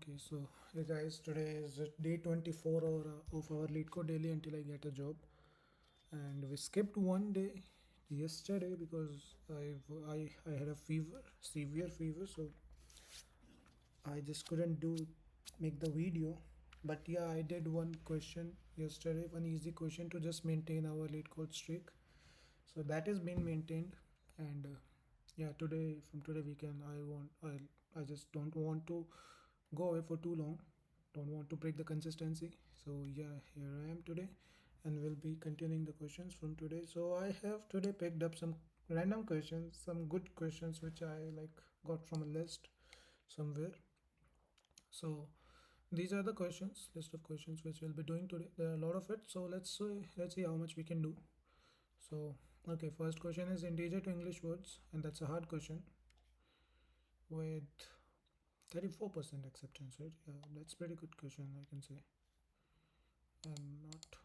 Okay, so hey guys, today is day 24 of our Lead Code Daily until I get a job, and we skipped one day yesterday because I had a fever, severe fever, so I just couldn't make the video. But yeah, I did one question yesterday, one easy question to just maintain our Lead Code streak. So that is being maintained, and yeah, today we can. I just don't want to go away for too long. Don't want to break the consistency. So yeah, here I am today, and we'll be continuing the questions from today. So I have today picked up some random questions, some good questions which I like got from a list somewhere. So these are the questions, list of questions which we'll be doing today. There are a lot of it. So let's see how much we can do. So okay, first question is integer to English words, and that's a hard question with 34% acceptance rate. Yeah, that's pretty good question, I can say. And not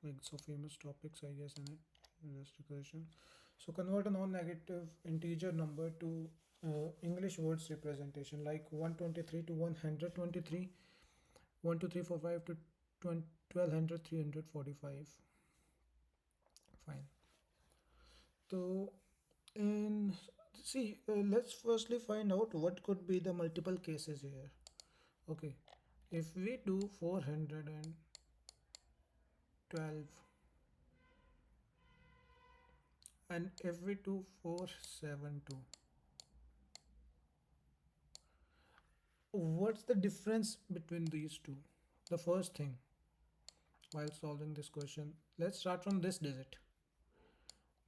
like so famous topics, I guess, in it. Just a question. So convert a non-negative integer number to English words representation, like 123 to 123, 12345 to 1200, 345. Fine. So and see, let's firstly find out what could be the multiple cases here. Okay, if we do 412 and if we do 472, what's the difference between these two? The first thing, while solving this question, let's start from this digit.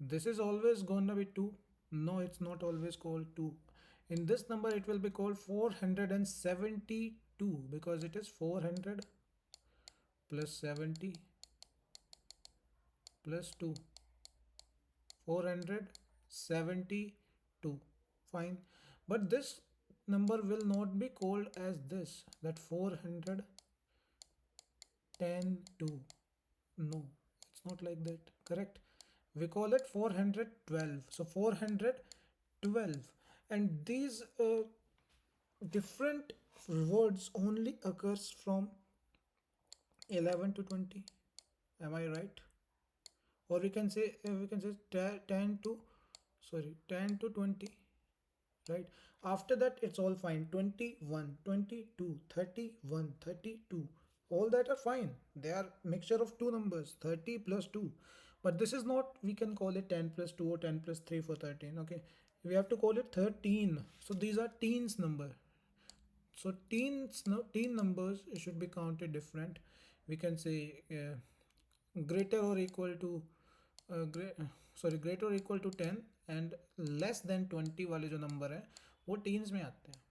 This is always gonna be 2. No, it's not always called 2. In this number, it will be called 472 because it is 400 plus 70 plus 2. 472. Fine. But this number will not be called as this, that 410 2. No, it's not like that. Correct. We call it 412. So 412. And these different words only occurs from 11 to 20. Am I right? Or we can say 10 to, sorry, 10 to 20, right? After that it's all fine. 21, 22, 31, 32, all that are fine. They are mixture of two numbers, 30 plus 2. But this is not, we can call it 10 plus 2 or 10 plus 3 for 13. Okay, we have to call it 13. So these are teens number. So teens, no, teen numbers should be counted different. We can say greater or equal to greater or equal to 10 and less than 20 वाले जो number है वो teens में आते हैं.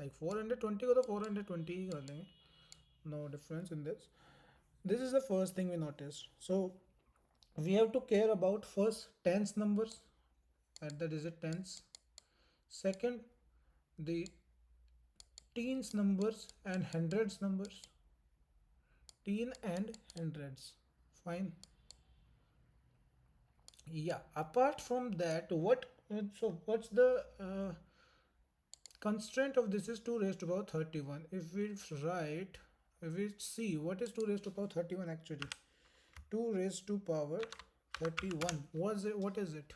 Like 420 को तो 420 ही कर लेंगे. No difference in this. This is the first thing we noticed. So we have to care about first tens numbers at the digit tens. Second, the teens numbers and hundreds numbers. Teen and hundreds. Fine. Yeah, apart from that, what's the constraint of this is 2 raised to power 31. If we see what is 2 raised to power 31 actually. 2 raised to power 31. What is it?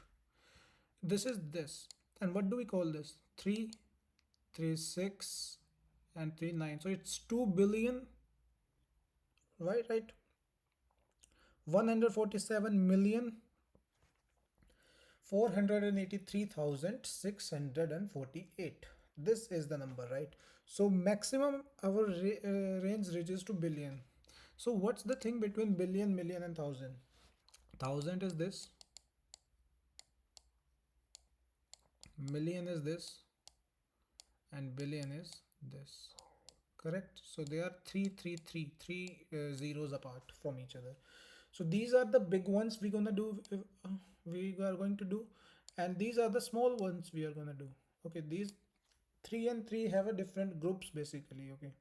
This is this. And what do we call this? 3, 3, 6, and 3, 9. So it's 2 billion, right? 147 million 483,648. This is the number, right? So maximum our range reaches to billion. So what's the thing between billion, million and thousand? Thousand is this, million is this, and billion is this. Correct. So they are three zeros apart from each other. So these are the big ones we're gonna do. We are going to do, and these are the small ones we are gonna do. Okay, these 3 and 3 have a different groups basically. Okay,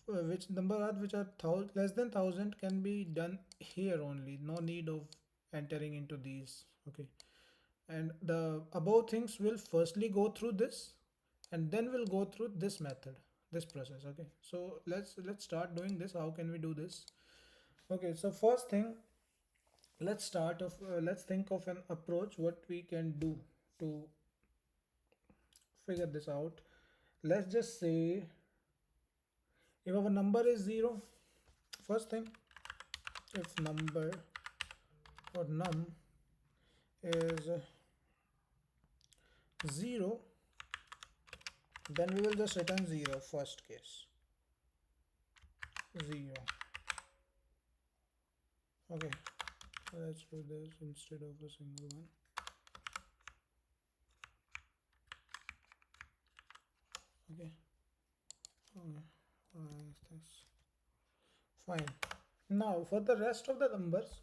which number are which are less than 1000 can be done here only. No need of entering into these. Okay, and the above things will firstly go through this, and then we'll go through this method, this process. Okay, so let's start doing this. How can we do this? Okay, so first thing, let's think of an approach what we can do to figure this out. Let's just say if our number is 0, first thing, if number or num is 0, then we will just return 0, first case 0. Okay, let's do this instead of a single one. Okay, okay, why is this? Fine. Now for the rest of the numbers,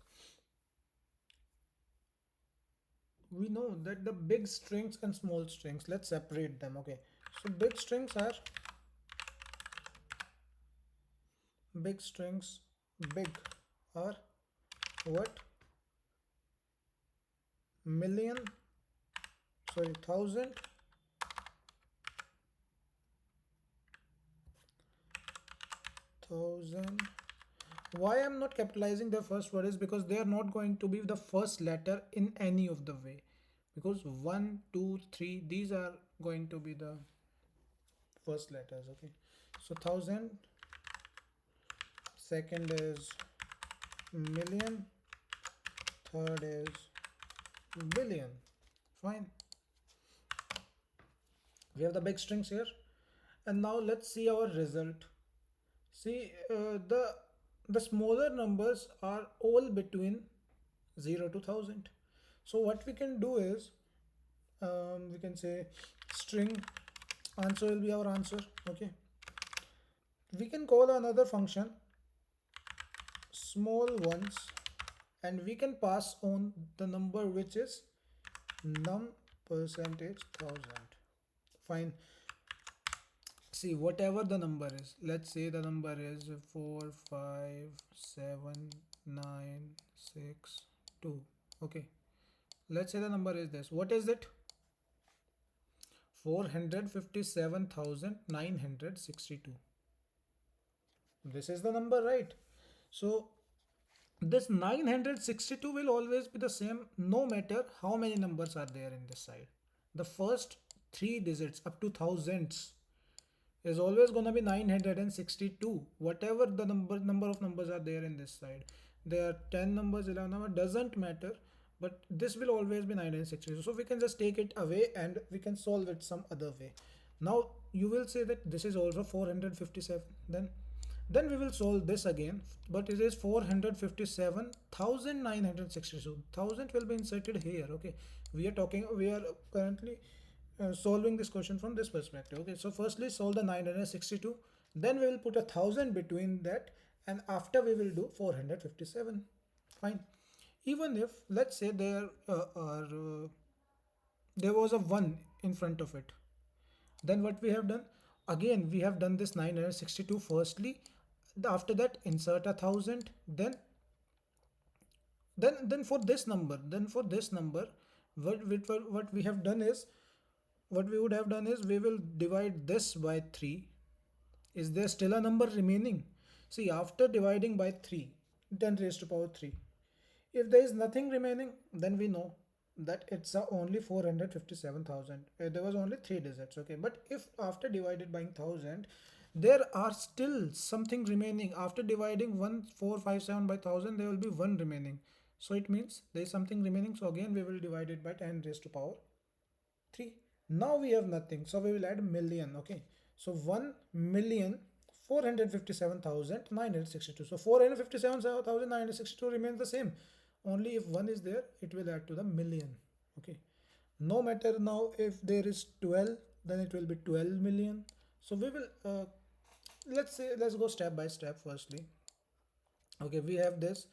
we know that the big strings and small strings, let's separate them. Okay, so big strings are big strings, big are what? Million, sorry, thousand, thousand. Why I'm not capitalizing the first word is because they are not going to be the first letter in any of the way, because 1, 2, 3, these are going to be the first letters. Okay, so thousand, second is million, third is billion. Fine, we have the big strings here, and now let's see our result. See, the smaller numbers are all between 0 to 1000. So what we can do is, we can say string answer will be our answer. Okay, we can call another function small ones, and we can pass on the number which is num percentage 1000. Fine. See, whatever the number is, let's say the number is 4 5 7 9 6 2. Okay, let's say the number is this. What is it? 457,962. This is the number, right? So this 962 will always be the same no matter how many numbers are there in this side. The first three digits up to thousands is always going to be 962, whatever the number of numbers are there in this side. There are 10 numbers, 11 numbers, doesn't matter, but this will always be 962. So we can just take it away and we can solve it some other way. Now you will say that this is also 457. Then we will solve this again, but it is 457,962. 1000 will be inserted here. Okay, we are currently solving this question from this perspective. Okay, so firstly solve the 962, then we will put 1000 between that, and after we will do 457. Fine. Even if let's say there was a 1 in front of it, then what we have done, again we have done this 962 firstly, after that insert 1000, then for this number, what we have done is, what we would have done is, we will divide this by 3. Is there still a number remaining? See, after dividing by 3, 10 raised to power 3, if there is nothing remaining, then we know that it's only 457,000. There was only 3 digits. Okay, but if after divided by 1000 there are still something remaining, after dividing 1457 by 1000 there will be 1 remaining, so it means there is something remaining. So again we will divide it by 10 raised to power 3. Now we have nothing, so we will add million. Okay, so 1,457,962. So 457,962 remains the same, only if 1 is there it will add to the million. Okay, no matter now if there is 12, then it will be 12 million. So we will let's go step by step. Firstly, okay, we have this.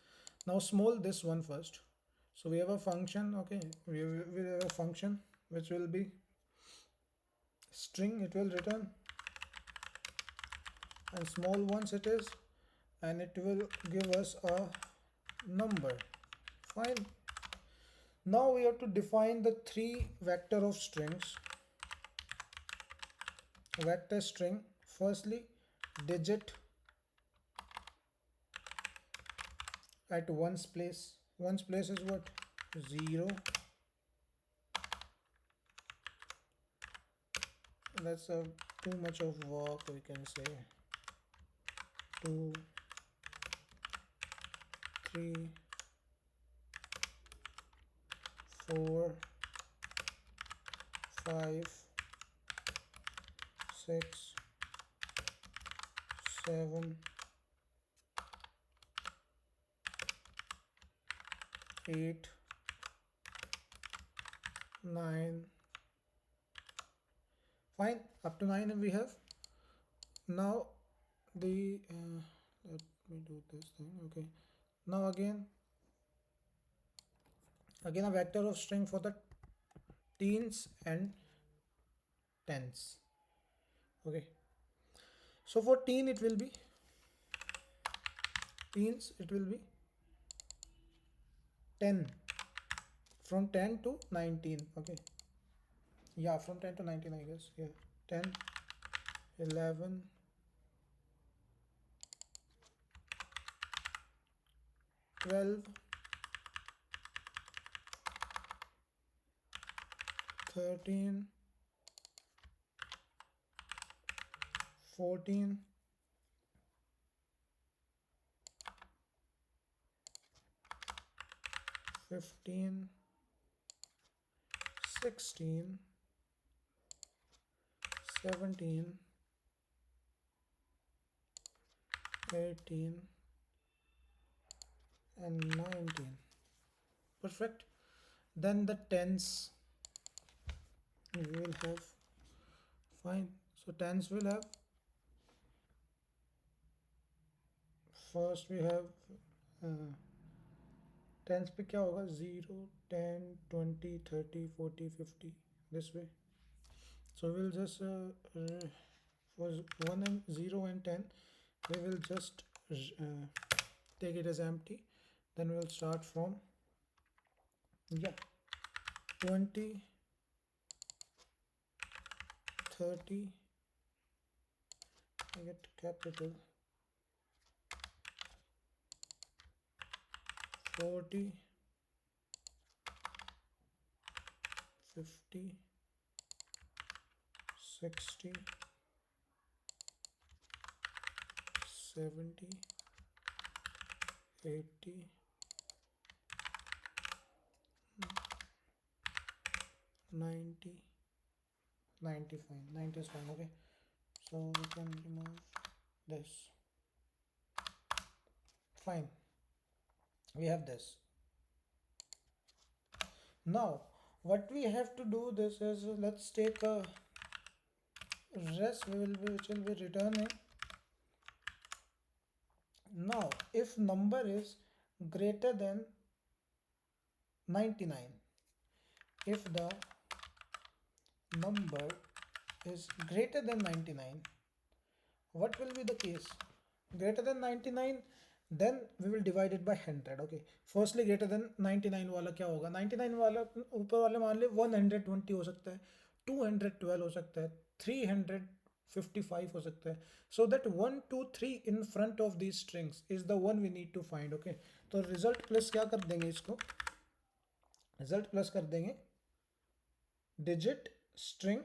Now small this one first. So we have a function. Okay, we have a function which will be string, it will return, and small ones it is, and it will give us a number. Fine. Now we have to define the 3 vector of strings. vector string. Firstly, digit at ones place. Ones place is what? 0. That's too much of work, we can say. 2, 3, 4, 5, 6, 7, 8, 9. Fine, up to 9 we have. Now the let me do this thing. Okay, now again a vector of string for the teens and tens. Okay, so for teens it will be 10, from 10 to 19. Okay, yeah, from 10 to 19, I guess. Yeah, 10, 11, 12, 13, 14, 15, 16, 17, 18, and 19. Perfect. Then the tens we will have. Fine. So tens will have, first we have tens पे क्या होगा? 0, 10, 20, 30, 40, 50, this way. So we'll just for 1 and 0 and 10 we will just take it as empty. Then we'll start from, yeah, 20, 30, I get capital, 40, 50, 60, 70, 80, 90, 90. Fine, 90 is fine. Okay, so we can remove this. Fine, we have this. Now what we have to do this is, let's take a rest which will be returning. Now if number is greater than 99, if the number is greater than 99, what will be the case? Greater than 99, then we will divide it by 100. Okay, firstly greater than 99 वाला क्या होगा? 99 वाला ऊपर वाले मान ले 120 हो सकता है, 212 हो सकता है, 355 हो सकता है. So that 1, 2, 3 in front of these strings is the one we need to find. Okay, तो result plus क्या कर देंगे इसको? Result plus कर देंगे digit string,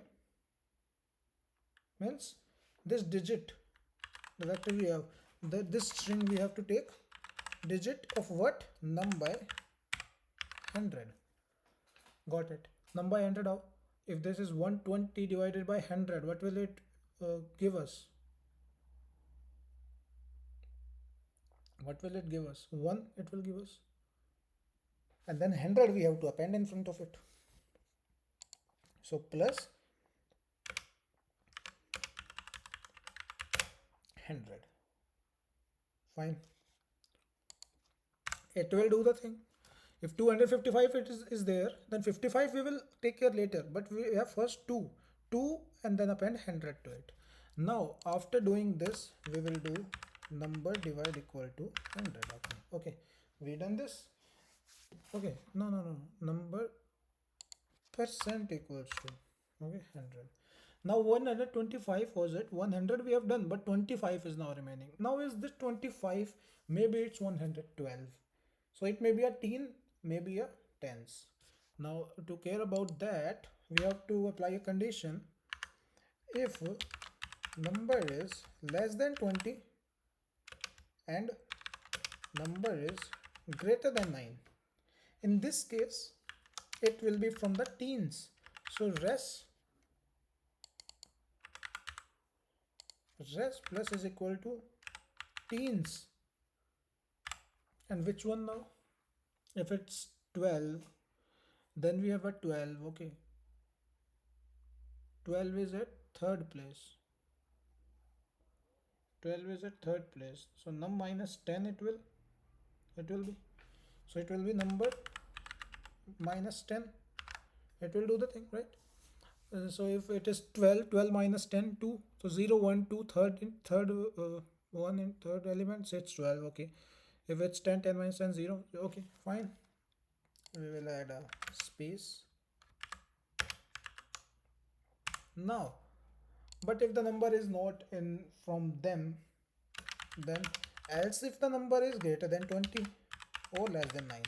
means this digit, the vector we have, this string we have to take digit of what? Num by 100. Got it. Num by 100. How? If this is 120 divided by 100, what will it give us? What will it give us? 1 it will give us. And then 100 we have to append in front of it. So plus 100. Fine. It will do the thing. If 255 is there, then 55 we will take care later, but we have first 2 and then append 100 to it. Now after doing this, we will do number divide equal to 100. Okay, we done this. Okay, no, number percent equals to, okay, 100. Now 125 was it? 100 we have done, but 25 is now remaining. Now is this 25? Maybe it's 112. So it may be a teen, maybe a tens. Now to care about that, we have to apply a condition. If number is less than 20 and number is greater than 9, in this case it will be from the teens. So res plus is equal to teens. And which one now? If it's 12, then we have a 12. Okay, 12 is at third place. 12 is at third place. So num minus 10 it will be. So it will be number minus 10. It will do the thing, right? So if it is 12, 12 minus 10, 2. So 0, 1, 2, third one in third element, so it's 12. Okay. If it's 10, 10 minus 10, 0. Okay, fine. We will add a space. Now, but if the number is not in from them, then else if the number is greater than 20 or less than 9.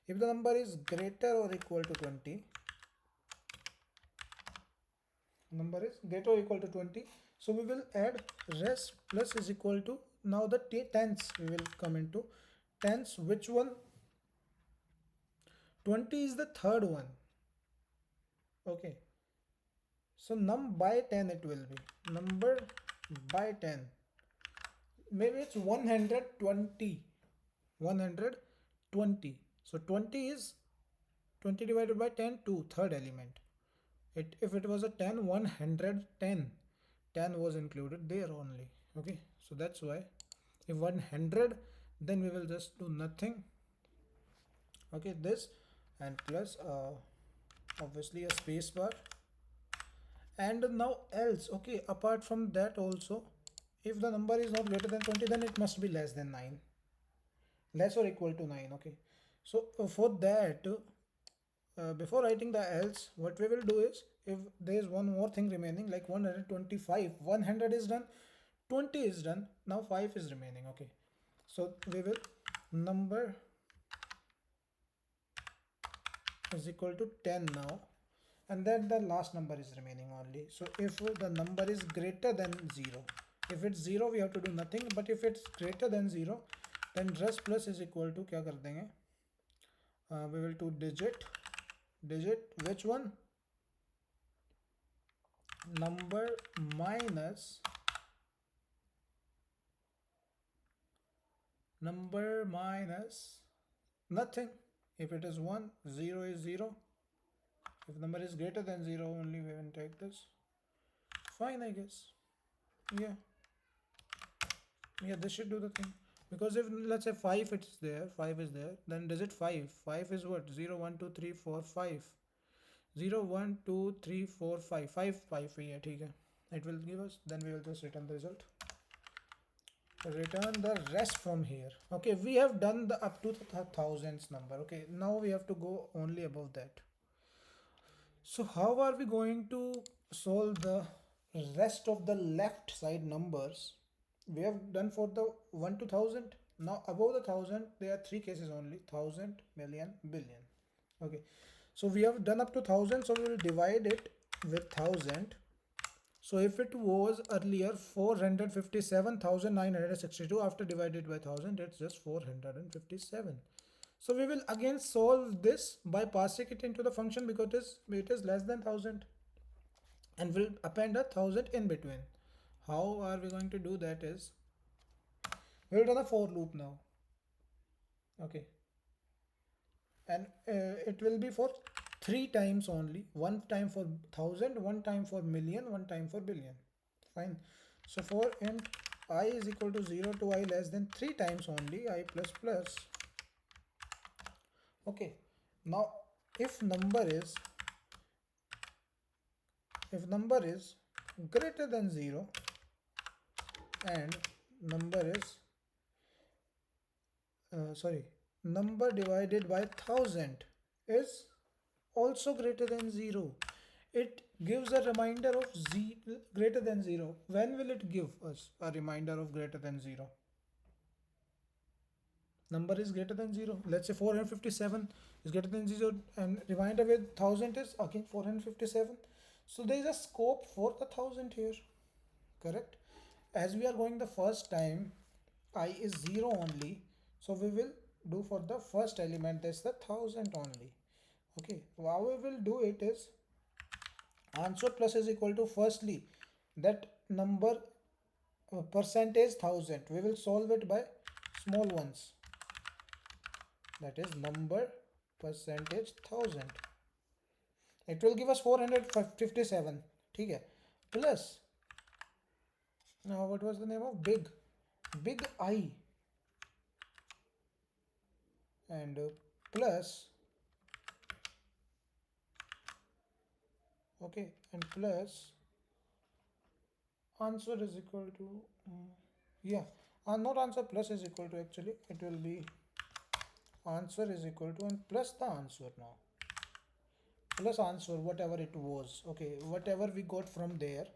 If the number is greater or equal to 20, number is greater or equal to 20, so we will add res plus is equal to, now the tens we will come into tens. Which one? 20 is the third one. Okay, so num by 10 it will be, number by 10, maybe it's 120. 120. So 20 is 20 divided by 10, 2, third element. If it was a 10, 110, 10 was included there only. Okay, so that's why if 100, then we will just do nothing. Okay, this and plus obviously a space bar. And now else, okay, apart from that also, if the number is not greater than 20, then it must be less than 9, less or equal to 9. Okay, so for that, before writing the else, what we will do is, if there is one more thing remaining, like 125, 100 is done, 20 is done, now 5 is remaining. Okay, so we will number is equal to 10 now, and then the last number is remaining only. So if the number is greater than 0, if it's 0 we have to do nothing, but if it's greater than 0, then res plus is equal to क्या कर देंगे, we will do digit which one, number minus nothing. If it is 1, 0 is 0. If number is greater than 0 only we will take this. Fine, I guess. Yeah, this should do the thing. Because if let's say 5 it's there, 5 is there, then digit 5 is what, 0, 1, 2, 3, 4, 5. 0, 1, 2, 3, 4, 5 5 yeah, ठीक है, it will give us, then we will just return the result, return the rest from here. Okay, we have done the up to the thousands number. Okay, now we have to go only above that. So how are we going to solve the rest of the left side numbers? We have done for the 1 to 1000. Now above the 1000 there are three cases only, 1000, million, billion. Okay, so we have done up to 1000, so we will divide it with 1000. So if it was earlier 457,962, after divided by 1000, it's just 457. So we will again solve this by passing it into the function, because it is less than 1000, and we'll append a 1000 in between. How are we going to do that is, we'll run a for loop now. Okay, and it will be for 3 times only, one time for 1000, one time for million, one time for billion. Fine. So for int I is equal to 0 to I less than 3 times only, I plus plus. Okay, now if number is greater than 0 and number is number divided by 1000 is also greater than 0. it gives a reminder of greater than 0. When will it give us a reminder of greater than 0? Number is greater than 0. Let's say 457 is greater than 0, and reminder with 1000 is again 457. So there is a scope for the 1000 here, correct? As we are going the first time, I is 0 only, so we will do for the first element, that's the 1000 only. Okay, how we will do it is answer plus is equal to, firstly, that number percentage 1000, we will solve it by small ones, that is number percentage 1000. It will give us 457. ठीक है, plus now what was the name of big I, and plus, okay, and plus answer is equal to, yeah, not answer plus is equal to, actually it will be answer is equal to and plus the answer now, plus answer whatever it was, okay, whatever we got from there,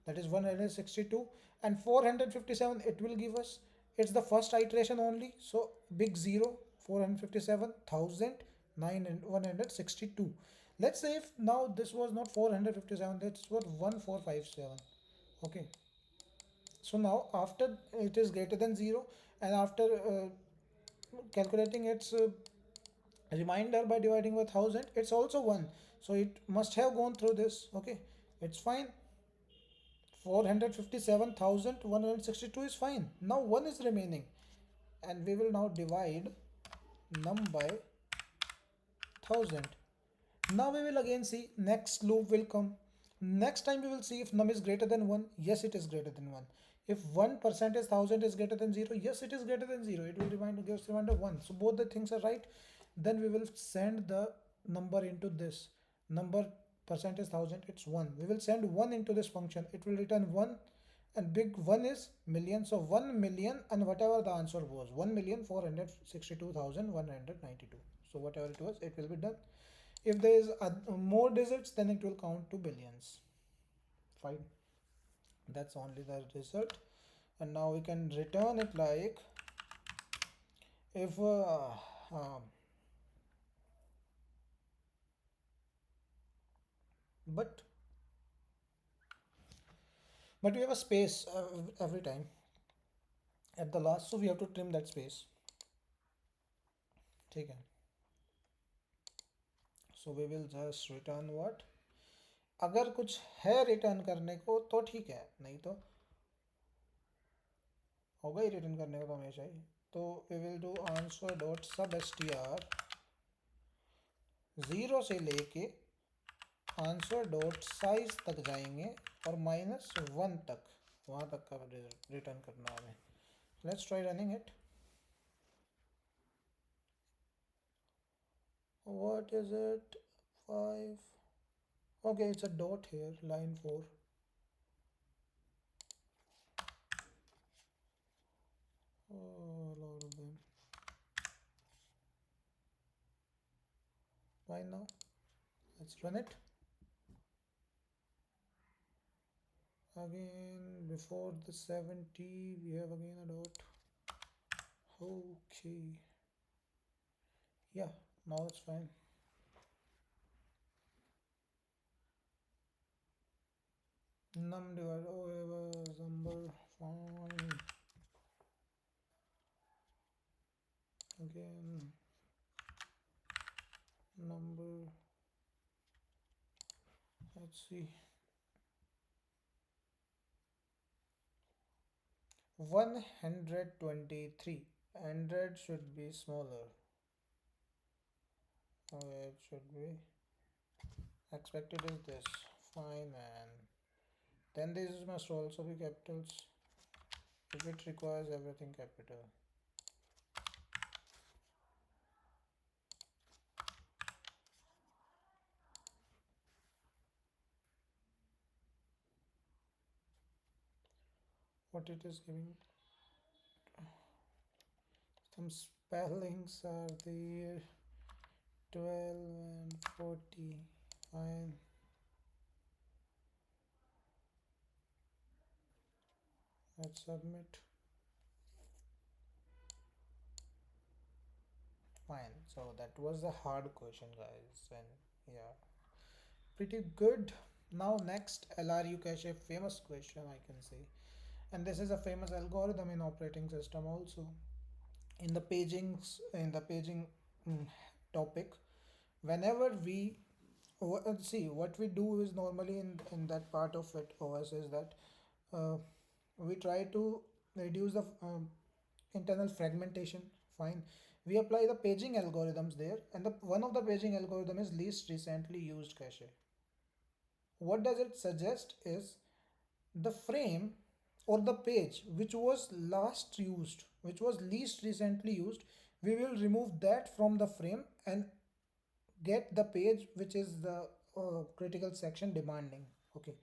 that is 162 and 457, it will give us, it's the first iteration only, so big 0, 457,000, 9 and 162. Let's say if now this was not 457, that's what 1457. Okay, so now after it is greater than 0, and after calculating its reminder by dividing by 1000, it's also 1, so it must have gone through this. Okay, it's fine. 457,162 is fine. Now 1 is remaining, and we will now divide num by 1000. Now we will again see, next loop will come. Next time we will see if num is greater than 1. Yes, it is greater than 1. If 1% is 1000 is greater than 0. Yes, it is greater than 0. It will give us reminder 1. So both the things are right. Then we will send the number into this. Number percent is 1000. It's 1. We will send 1 into this function. It will return 1. And big 1 is million. So 1 million and whatever the answer was. 1,462,192. So whatever it was, it will be done. If there is more digits, then it will count to billions. Fine. That's only the result. And now we can return it like, if but we have a space every time at the last, so we have to trim that space. ठीक है. So we will just return what, अगर कुछ है return करने को तो ठीक है, नहीं तो होगा ही रिटर्न करने को तो हमेशा ही. तो we will do answer dot sub str 0 से लेके आंसर डॉट साइज तक जाएंगे और -1 तक, वहाँ तक का रिटर्न करना है हमें. Let's try running it. What is it? 5. Okay, it's a dot here, line 4. Oh, a lot of them. Fine now. Let's run it. Again, before the 70, we have again a dot. Okay. Yeah, now it's fine. Num divided over number, fine. Again, number, let's see, 123. 100 should be smaller. Okay, it should be expected is this. Fine, man. Then this must also be capitals if it requires everything capital. What it is giving, some spellings are there, 12 and 40. Fine. Let's submit. Fine. So that was the hard question, guys, and yeah, pretty good. Now next, LRU cache, famous question I can say, and this is a famous algorithm in operating system also. In the paging mm, topic, whenever we see what we do is normally in that part of it OS is that uh, we try to reduce the internal fragmentation. Fine, we apply the paging algorithms there, and the one of the paging algorithm is least recently used cache. What does it suggest is the frame or the page which was last used, which was least recently used, we will remove that from the frame and get the page which is the critical section demanding. Okay,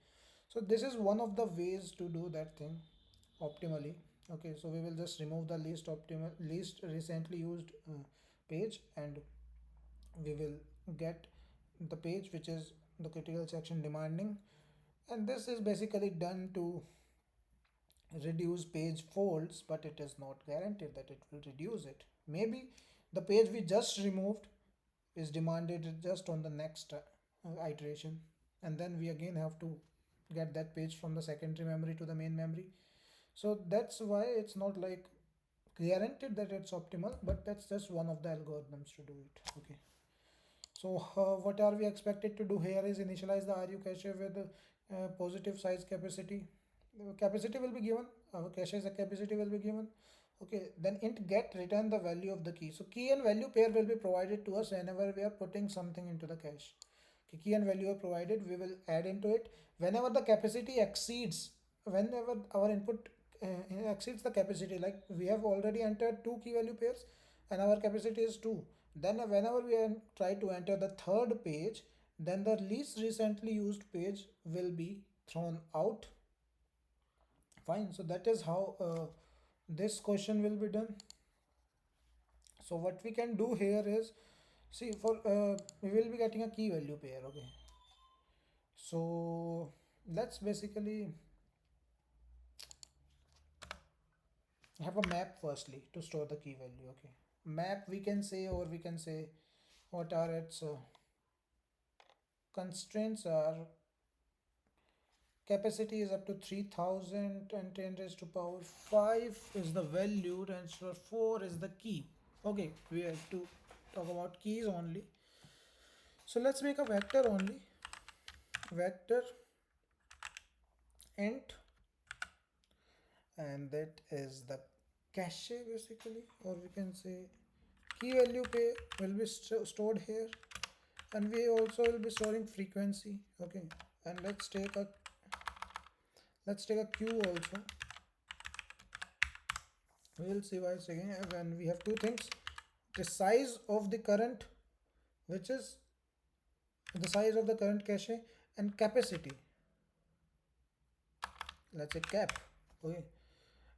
so this is one of the ways to do that thing optimally. Okay, so we will just remove the least recently used page, and we will get the page which is the critical section demanding. And this is basically done to reduce page folds, but it is not guaranteed that it will reduce it. Maybe the page we just removed is demanded just on the next iteration, and then we again have to get that page from the secondary memory to the main memory. So that's why it's not like guaranteed that it's optimal, but that's just one of the algorithms to do it. Okay, so what are we expected to do here is initialize the RU cache with positive size capacity. Capacity will be given, our cache's capacity will be given. Okay, then int get return the value of the key. So key and value pair will be provided to us whenever we are putting something into the cache. Okay, key and value are provided, we will add into it whenever the capacity exceeds, whenever our input exceeds the capacity. Like we have already entered two key value pairs and our capacity is 2. Then whenever we try to enter the third page, then the least recently used page will be thrown out. Fine, so that is how this question will be done. So what we can do here is, see, for we will be getting a key value pair. Okay, so let's basically have a map firstly to store the key value. Okay, map we can say, or we can say what are its constraints are. Capacity is up to 3000 and 10 raised to power 5 is the value, transfer 4 is the key. Okay, we have to talk about keys only. So let's make a vector only. Vector int, and that is the cache basically, or we can say key value pair will be stored here, and we also will be storing frequency. Okay, and let's take a queue also. We will see why it's again when we have two things: the size of the current, which is the size of the current cache, and capacity, let's say cap. Okay,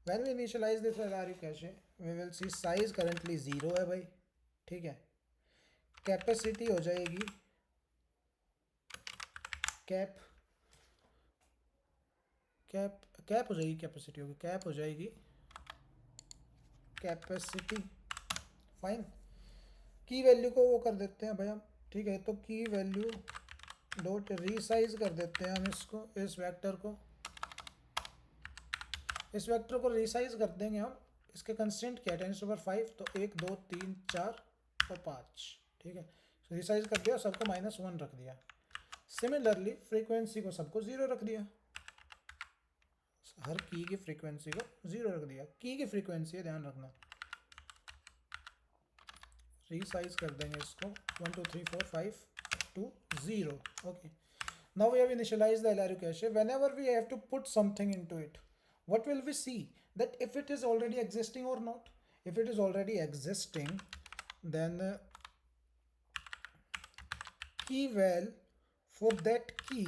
when we initialize this LRU cache, we will see size currently 0 है भाई, ठीक है. Capacity हो जाएगी cap cap cap हो जाएगी, capacity होगी, cap हो जाएगी कैपेसिटी. फाइन, की वैल्यू को वो कर देते हैं भाई हम, ठीक है. तो की वैल्यू डॉट रीसाइज कर देते हैं हम इसको, इस वेक्टर को रीसाइज कर देंगे हम. इसके कंस्टेंट क्या है, 10⁵, तो 1 2 3 4 और 5, ठीक है. तो रीसाइज कर दिया, सबको -1 रख दिया. सिमिलरली फ्रीक्वेंसी को सबको 0 रख दिया, हर की फ्रीक्वेंसी को 0 रख दिया. की फ्रीक्वेंसी है, ध्यान रखना. रीसाइज कर देंगे इसको 1 2 3 4 5 to 0. Okay, now we have initialized the LRU cache. Whenever we have to put something into it, what will we see? That if it is already existing or not. If it is already existing, then key val for that key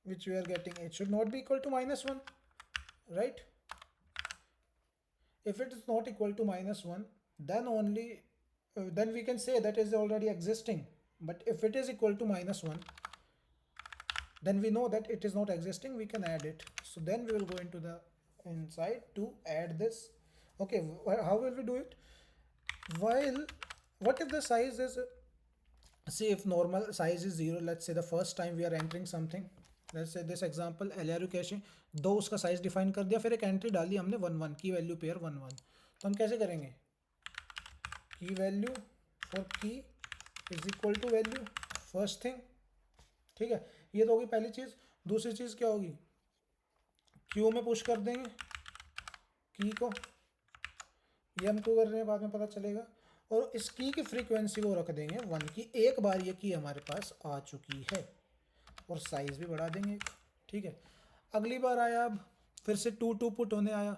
which we are getting, it should not be equal to -1, right? If it is not equal to -1, then only then we can say that is already existing. But if it is equal to -1, then we know that it is not existing, we can add it. So then we will go into the inside to add this. Okay, how will we do it? While what if the size is, see if normal size is 0, let's say the first time we are entering something, let's say this example LRU cache दो उसका size define कर दिया, फिर एक entry डाली हमने 1 1 की value pair 1 1, तो हम कैसे करेंगे, key value for key is equal to value first thing, ठीक है, ये तो होगी पहली चीज़। दूसरी चीज़ क्या होगी, क्यू में पुश कर देंगे की को, ये हम क्यों कर रहे हैं बाद में पता चलेगा, और इस की फ्रीक्वेंसी को रख देंगे 1 की, एक बार ये की हमारे पास आ चुकी है, और साइज़ भी बढ़ा देंगे, ठीक है। अगली बार आया, अब फिर से 2 2 पुट होने आया,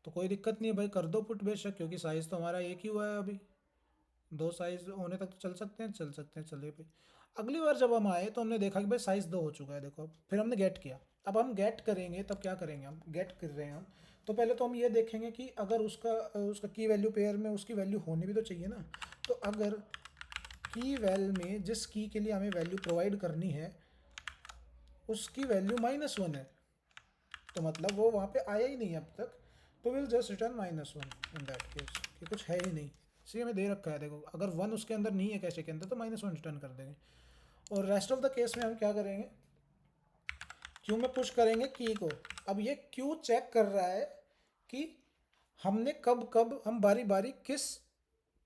तो कोई दिक्कत नहीं है भाई, कर दो पुट बेशक, क्योंकि साइज़ तो हमारा एक ही हुआ है, अभी दो साइज़ होने तक तो चल सकते हैं, चलिए भाई। अगली बार जब हम आए तो हमने देखा कि भाई साइज़ 2 हो चुका है, देखो अब फिर हमने गेट किया, अब हम गेट करेंगे तब क्या करेंगे, हम गेट कर रहे हैं हम, तो पहले तो हम ये देखेंगे कि अगर उसका उसका की वैल्यू पेयर में उसकी वैल्यू होनी भी तो चाहिए ना, तो अगर की वैल में जिस की के लिए हमें वैल्यू प्रोवाइड करनी है उसकी वैल्यू -1 है, तो मतलब वो वहाँ पे आया ही नहीं अब तक, तो will just return -1 in that case, कि कुछ है ही नहीं, सी हमें दे रखा है, देखो अगर 1 उसके अंदर नहीं है कैशे के अंदर तो -1 रिटर्न कर देंगे। और रेस्ट ऑफ द केस में हम क्या करेंगे, क्यू में पुश करेंगे की को, अब ये क्यू चेक कर रहा है कि हमने कब कब हम बारी बारी किस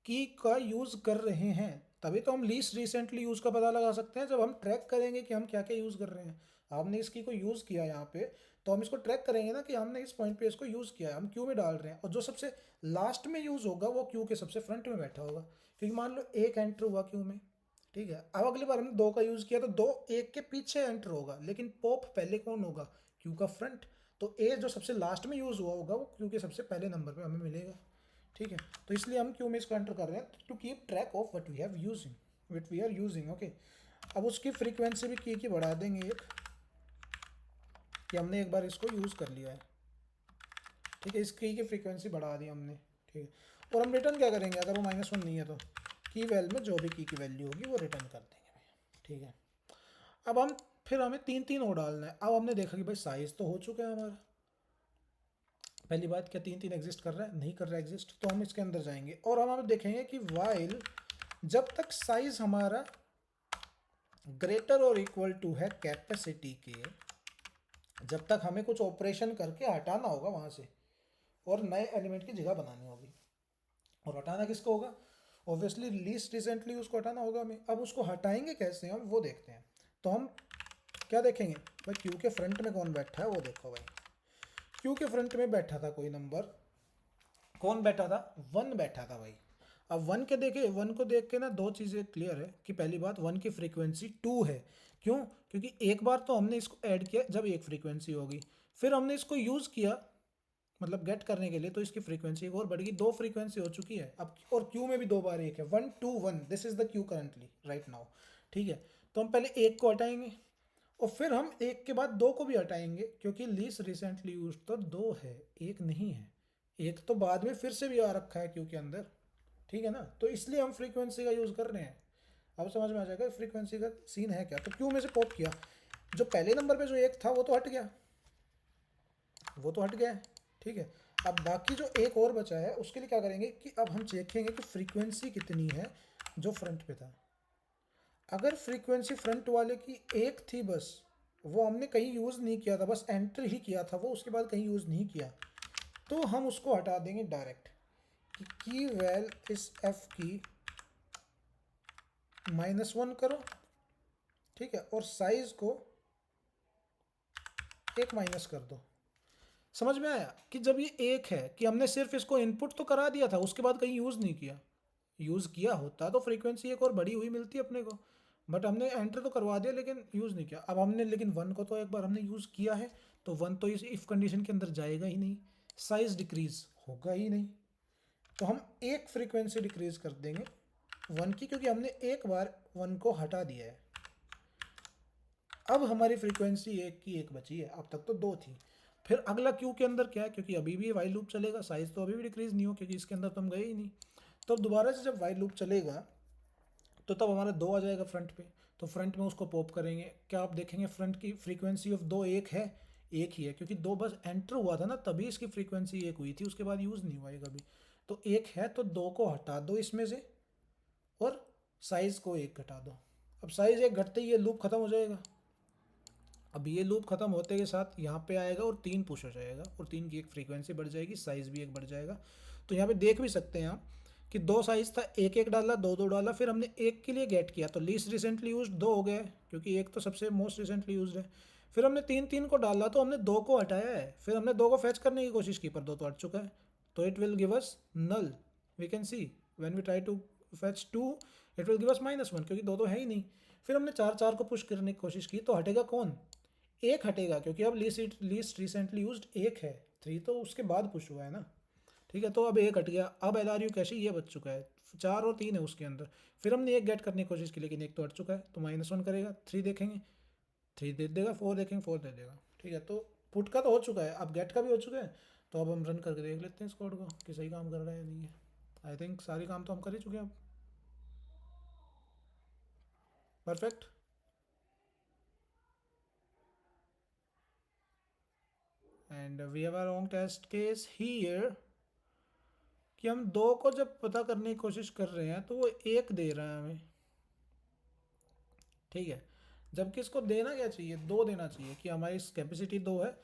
की का यूज़ कर रहे हैं, तभी तो हम लीस्ट रिसेंटली यूज़ का पता लगा सकते हैं, जब हम ट्रैक करेंगे कि हम क्या क्या यूज़ कर रहे हैं। आपने इस की को यूज़ किया यहाँ पे, तो हम इसको ट्रैक करेंगे ना कि हमने इस पॉइंट पे इसको यूज़ किया है, हम क्यू में डाल रहे हैं, और जो सबसे लास्ट में यूज़ होगा वो क्यू के सबसे फ्रंट में बैठा होगा, क्योंकि मान लो एक एंटर हुआ क्यू में, ठीक है, अब अगली बार हमने 2 का यूज़ किया तो 2 एक के पीछे एंटर होगा, लेकिन पॉप पहले कौन होगा, क्यू का फ्रंट, तो ए जो सबसे लास्ट में यूज़ हुआ होगा वो क्यू के सबसे पहले नंबर पे हमें मिलेगा, ठीक है। तो इसलिए हम क्यू में इसको एंटर कर रहे हैं to keep track of what we have using, what we are using, okay. अब उसकी फ्रीक्वेंसी भी की बढ़ा देंगे एक, कि हमने एक बार इसको यूज़ कर लिया है, ठीक है, इस की फ्रीक्वेंसी बढ़ा दी हमने, ठीक है। और हम रिटर्न क्या करेंगे, अगर वो -1 नहीं है तो की वैल में जो भी की वैल्यू होगी वो रिटर्न कर देंगे भाई, ठीक है। अब हम फिर हमें 3 3 और डालना है, अब हमने देखा कि भाई साइज़ तो हो चुका है हमारा, पहली बात क्या 3 3 एग्जिस्ट कर रहा है, नहीं कर रहा है एग्जिस्ट, तो हम इसके अंदर जाएंगे और हम देखेंगे कि वाइल जब तक साइज हमारा ग्रेटर और इक्वल टू है कैपेसिटी के, जब तक हमें कुछ ऑपरेशन करके हटाना होगा वहाँ से और नए एलिमेंट की जगह बनानी होगी, और हटाना किसको होगा, ऑब्वियसली लीस्ट रिसेंटली उसको हटाना होगा हमें। अब उसको हटाएंगे कैसे हम वो देखते हैं, तो हम क्या देखेंगे भाई, क्यू के फ्रंट में कौन बैठा है वो देखो भाई, क्यू के फ्रंट में बैठा था कोई नंबर, कौन बैठा था, 1 बैठा था भाई। अब 1 के देखे, 1 को देख के ना दो चीज़ें क्लियर है, कि पहली बात 1 की फ्रीक्वेंसी 2 है, क्यों, क्योंकि एक बार तो हमने इसको ऐड किया जब एक फ्रीक्वेंसी होगी, फिर हमने इसको यूज़ किया मतलब गेट करने के लिए, तो इसकी फ्रीक्वेंसी एक और बढ़ गई, 2 फ्रीक्वेंसी हो चुकी है अब, और क्यू में भी 2 बार एक है, 1 2 1, this is the Q currently right now, ठीक है। तो हम पहले एक को हटाएंगे और फिर हम एक के बाद 2 को भी हटाएंगे, क्योंकि लीस्ट रिसेंटली यूज तो 2 है, एक नहीं है, एक तो बाद में फिर से भी आ रखा है क्यू के अंदर, ठीक है ना, तो इसलिए हम फ्रीक्वेंसी का यूज़ कर रहे हैं। अब समझ में आ जाएगा फ्रीक्वेंसी का सीन है क्या, तो क्यू में से पॉप किया, जो पहले नंबर पे जो एक था वो तो हट गया, वो तो हट गया है, ठीक है। अब बाकी जो एक और बचा है उसके लिए क्या करेंगे कि अब हम देखेंगे कि फ्रीक्वेंसी कितनी है जो फ्रंट पे था, अगर फ्रीक्वेंसी फ्रंट वाले की एक थी बस, वो हमने कहीं यूज़ नहीं किया था, बस एंटर ही किया था वो, उसके बाद कहीं यूज़ नहीं किया, तो हम उसको हटा देंगे डायरेक्ट, कि की वैल इस एफ की -1 करो, ठीक है, और साइज को एक माइनस कर दो। समझ में आया कि जब ये एक है कि हमने सिर्फ इसको इनपुट तो करा दिया था, उसके बाद कहीं यूज़ नहीं किया, यूज़ किया होता तो फ्रीक्वेंसी एक और बड़ी हुई मिलती अपने को, बट हमने एंटर तो करवा दिया लेकिन यूज़ नहीं किया। अब हमने लेकिन 1 को तो एक बार हमने यूज़ किया है, तो 1 तो इस इफ़ कंडीशन के अंदर जाएगा ही नहीं, साइज डिक्रीज होगा ही नहीं, तो हम एक फ्रीक्वेंसी डिक्रीज कर देंगे 1 की, क्योंकि हमने एक बार 1 को हटा दिया है। अब हमारी फ्रीक्वेंसी एक की एक बची है, अब तक तो 2 थी। फिर अगला क्यू के अंदर क्या है, क्योंकि अभी भी वाइल लूप चलेगा, साइज तो अभी भी डिक्रीज नहीं हो क्योंकि इसके अंदर तो हम गए ही नहीं, तो दोबारा से जब वाइल लूप चलेगा तो तब हमारा 2 आ जाएगा फ्रंट पे, तो फ्रंट में उसको पॉप करेंगे, क्या आप देखेंगे फ्रंट की फ्रीक्वेंसी ऑफ 2 एक है, एक ही है, क्योंकि दो बस एंटर हुआ था ना तभी इसकी फ्रीक्वेंसी एक हुई थी, उसके बाद यूज़ नहीं हुआ ये कभी। तो एक है तो दो को हटा दो इसमें से, और साइज़ को एक घटा दो। अब साइज़ एक घटते ही ये लूप ख़त्म हो जाएगा। अब ये लूप ख़त्म होते के साथ यहाँ पे आएगा और तीन पुश हो जाएगा, और तीन की एक फ्रीक्वेंसी बढ़ जाएगी, साइज़ भी एक बढ़ जाएगा। तो यहाँ पे देख भी सकते हैं आप कि दो साइज़ था, एक एक डाला, दो दो डाला, फिर हमने एक के लिए गेट किया तो लीस्ट रिसेंटली यूज दो हो गए, क्योंकि एक तो सबसे मोस्ट रिसेंटली यूज है। फिर हमने तीन तीन को डाला तो हमने दो को हटाया है, फिर हमने दो को फैच करने की कोशिश की पर दो तो हट चुका है, तो it will give us null. We can see when we try to fetch two, it will give us -1, क्योंकि दो तो है ही नहीं। फिर हमने चार चार को पुश करने की कोशिश की तो हटेगा कौन? एक हटेगा, क्योंकि अब लीस्ट रिसेंटली यूज्ड एक है, थ्री तो उसके बाद पुश हुआ है ना। ठीक है, तो अब एक हट गया, अब एल आर यू कैशे ये बच चुका है, चार और तीन है उसके अंदर। फिर हमने एक गेट करने की कोशिश की लेकिन एक तो हट चुका है, तो -1 करेगा, थ्री देखेंगे थ्री दे देगा, फोर देखेंगे फोर दे देगा। ठीक है, तो पुट का तो हो चुका है, अब गेट का भी हो चुका है। तो अब हम रन करके देख लेते हैं इस कोड को कि सही काम कर रहा है या नहीं है। आई थिंक सारे काम तो हम कर ही चुके हैं अब। Perfect. And we have a wrong test case here, कि हम दो को जब पता करने की कोशिश कर रहे हैं तो वो एक दे रहा है हमें। ठीक है, जबकि इसको देना क्या चाहिए, दो देना चाहिए, कि हमारी कैपेसिटी दो है।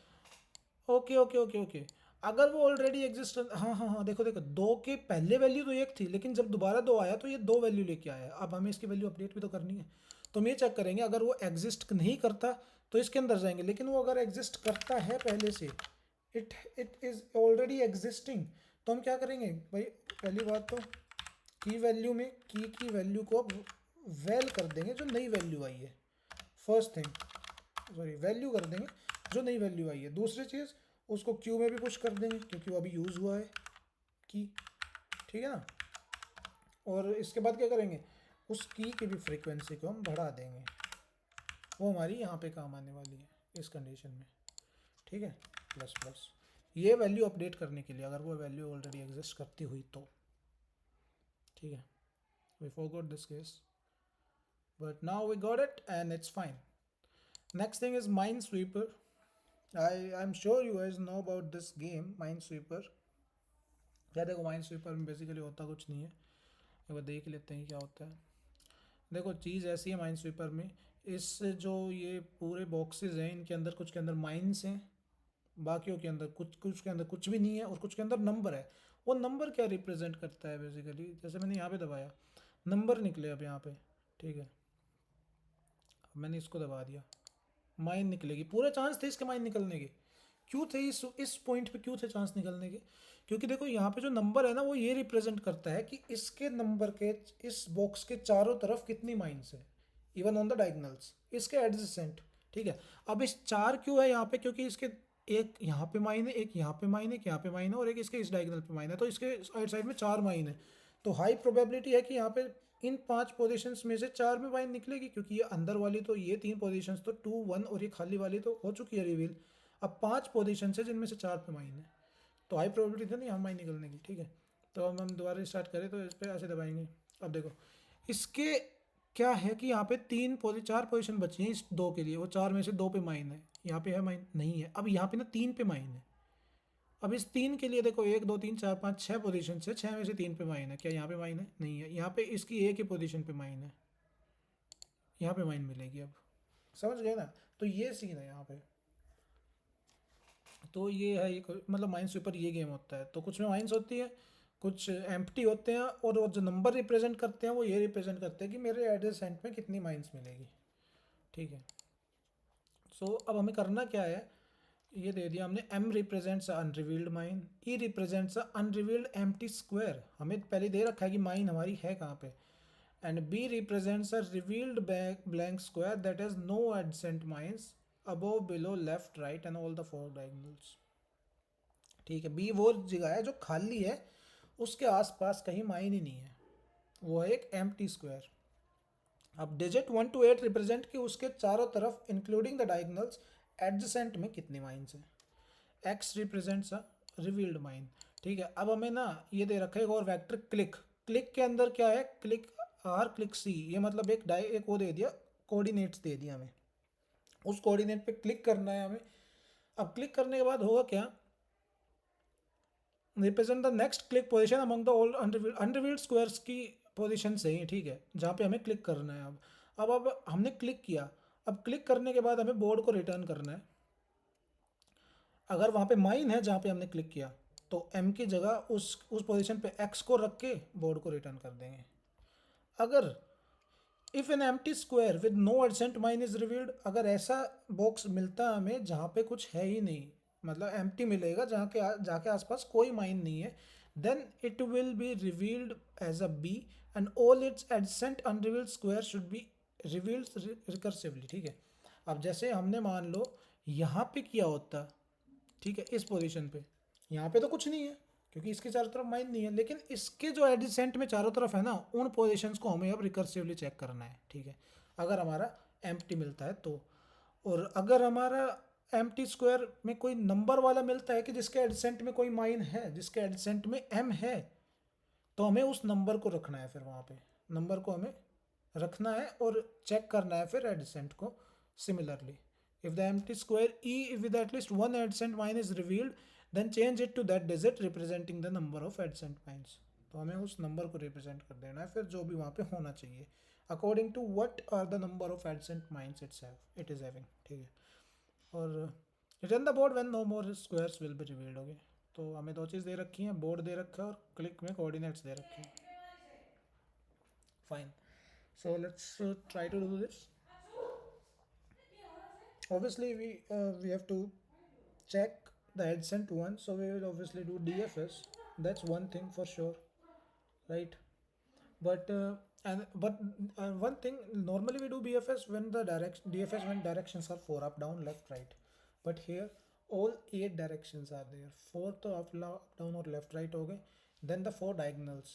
ओके ओके ओके ओके, अगर वो ऑलरेडी एग्जिस्ट, हाँ हाँ हाँ, देखो देखो, दो के पहले वैल्यू तो एक थी, लेकिन जब दोबारा दो आया तो ये दो वैल्यू लेके आया। अब हमें इसकी वैल्यू अपडेट भी तो करनी है, तो हम ये चेक करेंगे, अगर वो एग्जिस्ट नहीं करता तो इसके अंदर जाएंगे, लेकिन वो अगर एग्जिस्ट करता है पहले से, इट इज़ ऑलरेडी एग्जिस्टिंग, तो हम क्या करेंगे भाई, पहली बात तो की वैल्यू में की वैल्यू को अब वेल कर देंगे जो नई वैल्यू आई है, फर्स्ट थिंग, सॉरी वैल्यू कर देंगे जो नई वैल्यू आई है। दूसरी चीज़, उसको क्यू में भी पुश कर देंगे क्योंकि वो अभी यूज़ हुआ है की। ठीक है ना, और इसके बाद क्या करेंगे, उस की की भी फ्रीक्वेंसी को हम बढ़ा देंगे, वो हमारी यहाँ पे काम आने वाली है इस कंडीशन में। ठीक है, प्लस प्लस ये वैल्यू अपडेट करने के लिए, अगर वो वैल्यू ऑलरेडी एग्जिस्ट करती हुई तो। ठीक है, we forgot this case, but now we got it and it's fine. Next thing is Minesweeper. I'm sure you guys know about this game, Minesweeper. क्या, देखो Minesweeper में बेसिकली होता कुछ नहीं है, एक बार देख लेते हैं क्या होता है। देखो चीज़ ऐसी है Minesweeper में, इस जो ये पूरे बॉक्सेस हैं इनके अंदर कुछ के अंदर माइंस हैं, बाकियों के अंदर कुछ, कुछ के अंदर कुछ भी नहीं है, और कुछ के अंदर नंबर है। वो नंबर क्या रिप्रेजेंट करता है बेसिकली, जैसे मैंने यहाँ पे दबाया नंबर निकले अब यहाँ पे। ठीक है, मैंने इसको दबा दिया, माइन निकलेगी, पूरे चांस थे इसके माइन निकलने के। क्यों थे इस पॉइंट पे क्यों थे चांस निकलने के, क्योंकि देखो यहाँ पे जो नंबर है ना वो ये रिप्रेजेंट करता है कि इसके नंबर के, इस बॉक्स के चारों तरफ कितनी माइंस है, इवन ऑन द डायगोनल्स इसके एडजेसेंट। ठीक है, अब इस चार क्यों है यहाँ पे, क्योंकि इसके एक यहाँ पे माइन है, एक यहाँ पे माइन है, एक यहाँ पे माइन है, और एक इसके इस डायगोनल पे माइन है, तो इसके साइड साइड में चार माइन है। तो हाई प्रोबेबिलिटी है कि यहाँ पे इन पांच पोजीशंस में से चार में माइन निकलेगी, क्योंकि ये अंदर वाली तो ये तीन पोजीशंस तो 2 1 और ये खाली वाली तो हो चुकी है रिवील। अब पांच पोजीशन है जिनमें से चार पे माइन है, तो हाई प्रोबेबिलिटी थी नहीं यहाँ माइन निकलने की। ठीक है, तो अब हम दोबारा स्टार्ट करें तो इस पर ऐसे दबाएंगे। अब देखो इसके क्या है कि यहाँ पे चार पोजीशन बची हैं इस दो के लिए, वो चार में से दो पे माइन है, यहाँ पे है माइन नहीं है, अब यहाँ पे ना तीन पे माइन है। अब इस तीन के लिए देखो, एक दो तीन चार पाँच छः पोजीशन है, छः में से तीन पे माइन है, क्या यहाँ पे माइन है, नहीं है, यहाँ पे इसकी एक ही पोजीशन पे माइन है, यहाँ पे माइन मिलेगी। अब समझ गए ना, तो ये सीन है यहाँ पे। तो ये है एक, मतलब Minesweeper ये गेम होता है, तो कुछ में माइंस होती है, कुछ एम्प्टी होते हैं, और वो जो नंबर रिप्रेजेंट करते हैं वो ये रिप्रेजेंट करते हैं कि मेरे एडजेसेंट में कितनी माइंस मिलेगी। ठीक है, सो अब हमें करना क्या है, ये दे दिया हमने, m represents unrevealed mine, e represents unrevealed empty square, हमें पहले दे रखा है कि माइन हमारी है कहाँ पे, and B represents a revealed blank square that has no adjacent mines above, below, left, right and all the four diagonals. ठीक है, B वो जगह है जो खाली है, उसके आसपास कहीं माइन ही नहीं है, वो है एक एम्प्टी स्क्वायर। अब डिजिट 1 to 8 रिप्रेजेंट कि उसके चारों तरफ इंक्लूडिंग द डायगोनल्स एडजेसेंट में कितनी माइंस हैं। X represents a revealed mine. ठीक है, अब हमें ना ये दे रखा है एक और वेक्टर क्लिक, क्लिक के अंदर क्या है, क्लिक R क्लिक C, ये मतलब एक वो दे दिया, कोऑर्डिनेट्स दे दिया हमें, उस कोऑर्डिनेट पे क्लिक करना है हमें। अब क्लिक करने के बाद होगा क्या, represent the next click position among the old unrevealed squares की पोजीशन से ही, ठीक है, जहाँ पे हमें क्लिक करना है। अब हमने क्लिक किया, अब क्लिक करने के बाद हमें बोर्ड को रिटर्न करना है। अगर वहाँ पे माइन है जहाँ पे हमने क्लिक किया, तो एम की जगह उस पोजीशन पे एक्स को रख के बोर्ड को रिटर्न कर देंगे। अगर if an empty square with no adjacent mine is revealed, अगर ऐसा बॉक्स मिलता है हमें जहाँ पे कुछ है ही नहीं, मतलब एम्प्टी मिलेगा जहाँ के जाके आसपास कोई माइन नहीं है, then it will be revealed as a B and all its adjacent unrevealed square should be revealed recursively, ठीक है। अब जैसे हमने मान लो यहाँ पे किया होता, ठीक है, इस पोजीशन पे, यहाँ पे तो कुछ नहीं है क्योंकि इसके चारों तरफ माइन नहीं है, लेकिन इसके जो एडिसेंट में चारों तरफ है ना, उन पोजीशंस को हमें अब रिकर्सिवली चेक करना है, ठीक है, अगर हमारा एम्प्टी मिलता है तो। और अगर हमारा एम्प्टी स्क्वायर में कोई नंबर वाला मिलता है कि जिसके एडिसेंट में कोई माइन है, जिसके एडिसेंट में एम है, तो हमें उस नंबर को रखना है, फिर वहाँ पे नंबर को हमें रखना है और चेक करना है फिर एडिसेंट को similarly. If the empty square E with at least one adjacent mine is revealed, then change it to that digit representing the number of adjacent mines. तो हमें उस नंबर को रिप्रेजेंट कर देना है फिर जो भी वहाँ पे होना चाहिए, according to what are the number of adjacent mines it is having, ठीक है। और return the board when no more squares will be revealed, हो गया। तो हमें दो चीज़ दे रखी हैं, बोर्ड दे रखा है और क्लिक में कोऑर्डिनेट्स दे रखे हैं। Fine, so let's try to do this. Obviously we have to check the adjacent one, so we will obviously do DFS. That's one thing for sure, right? But one thing, normally we do BFS when the direction DFS when directions are 4 up down left right, but here all 8 directions are there, 4 तो up down or left right हो गए, then the 4 diagonals,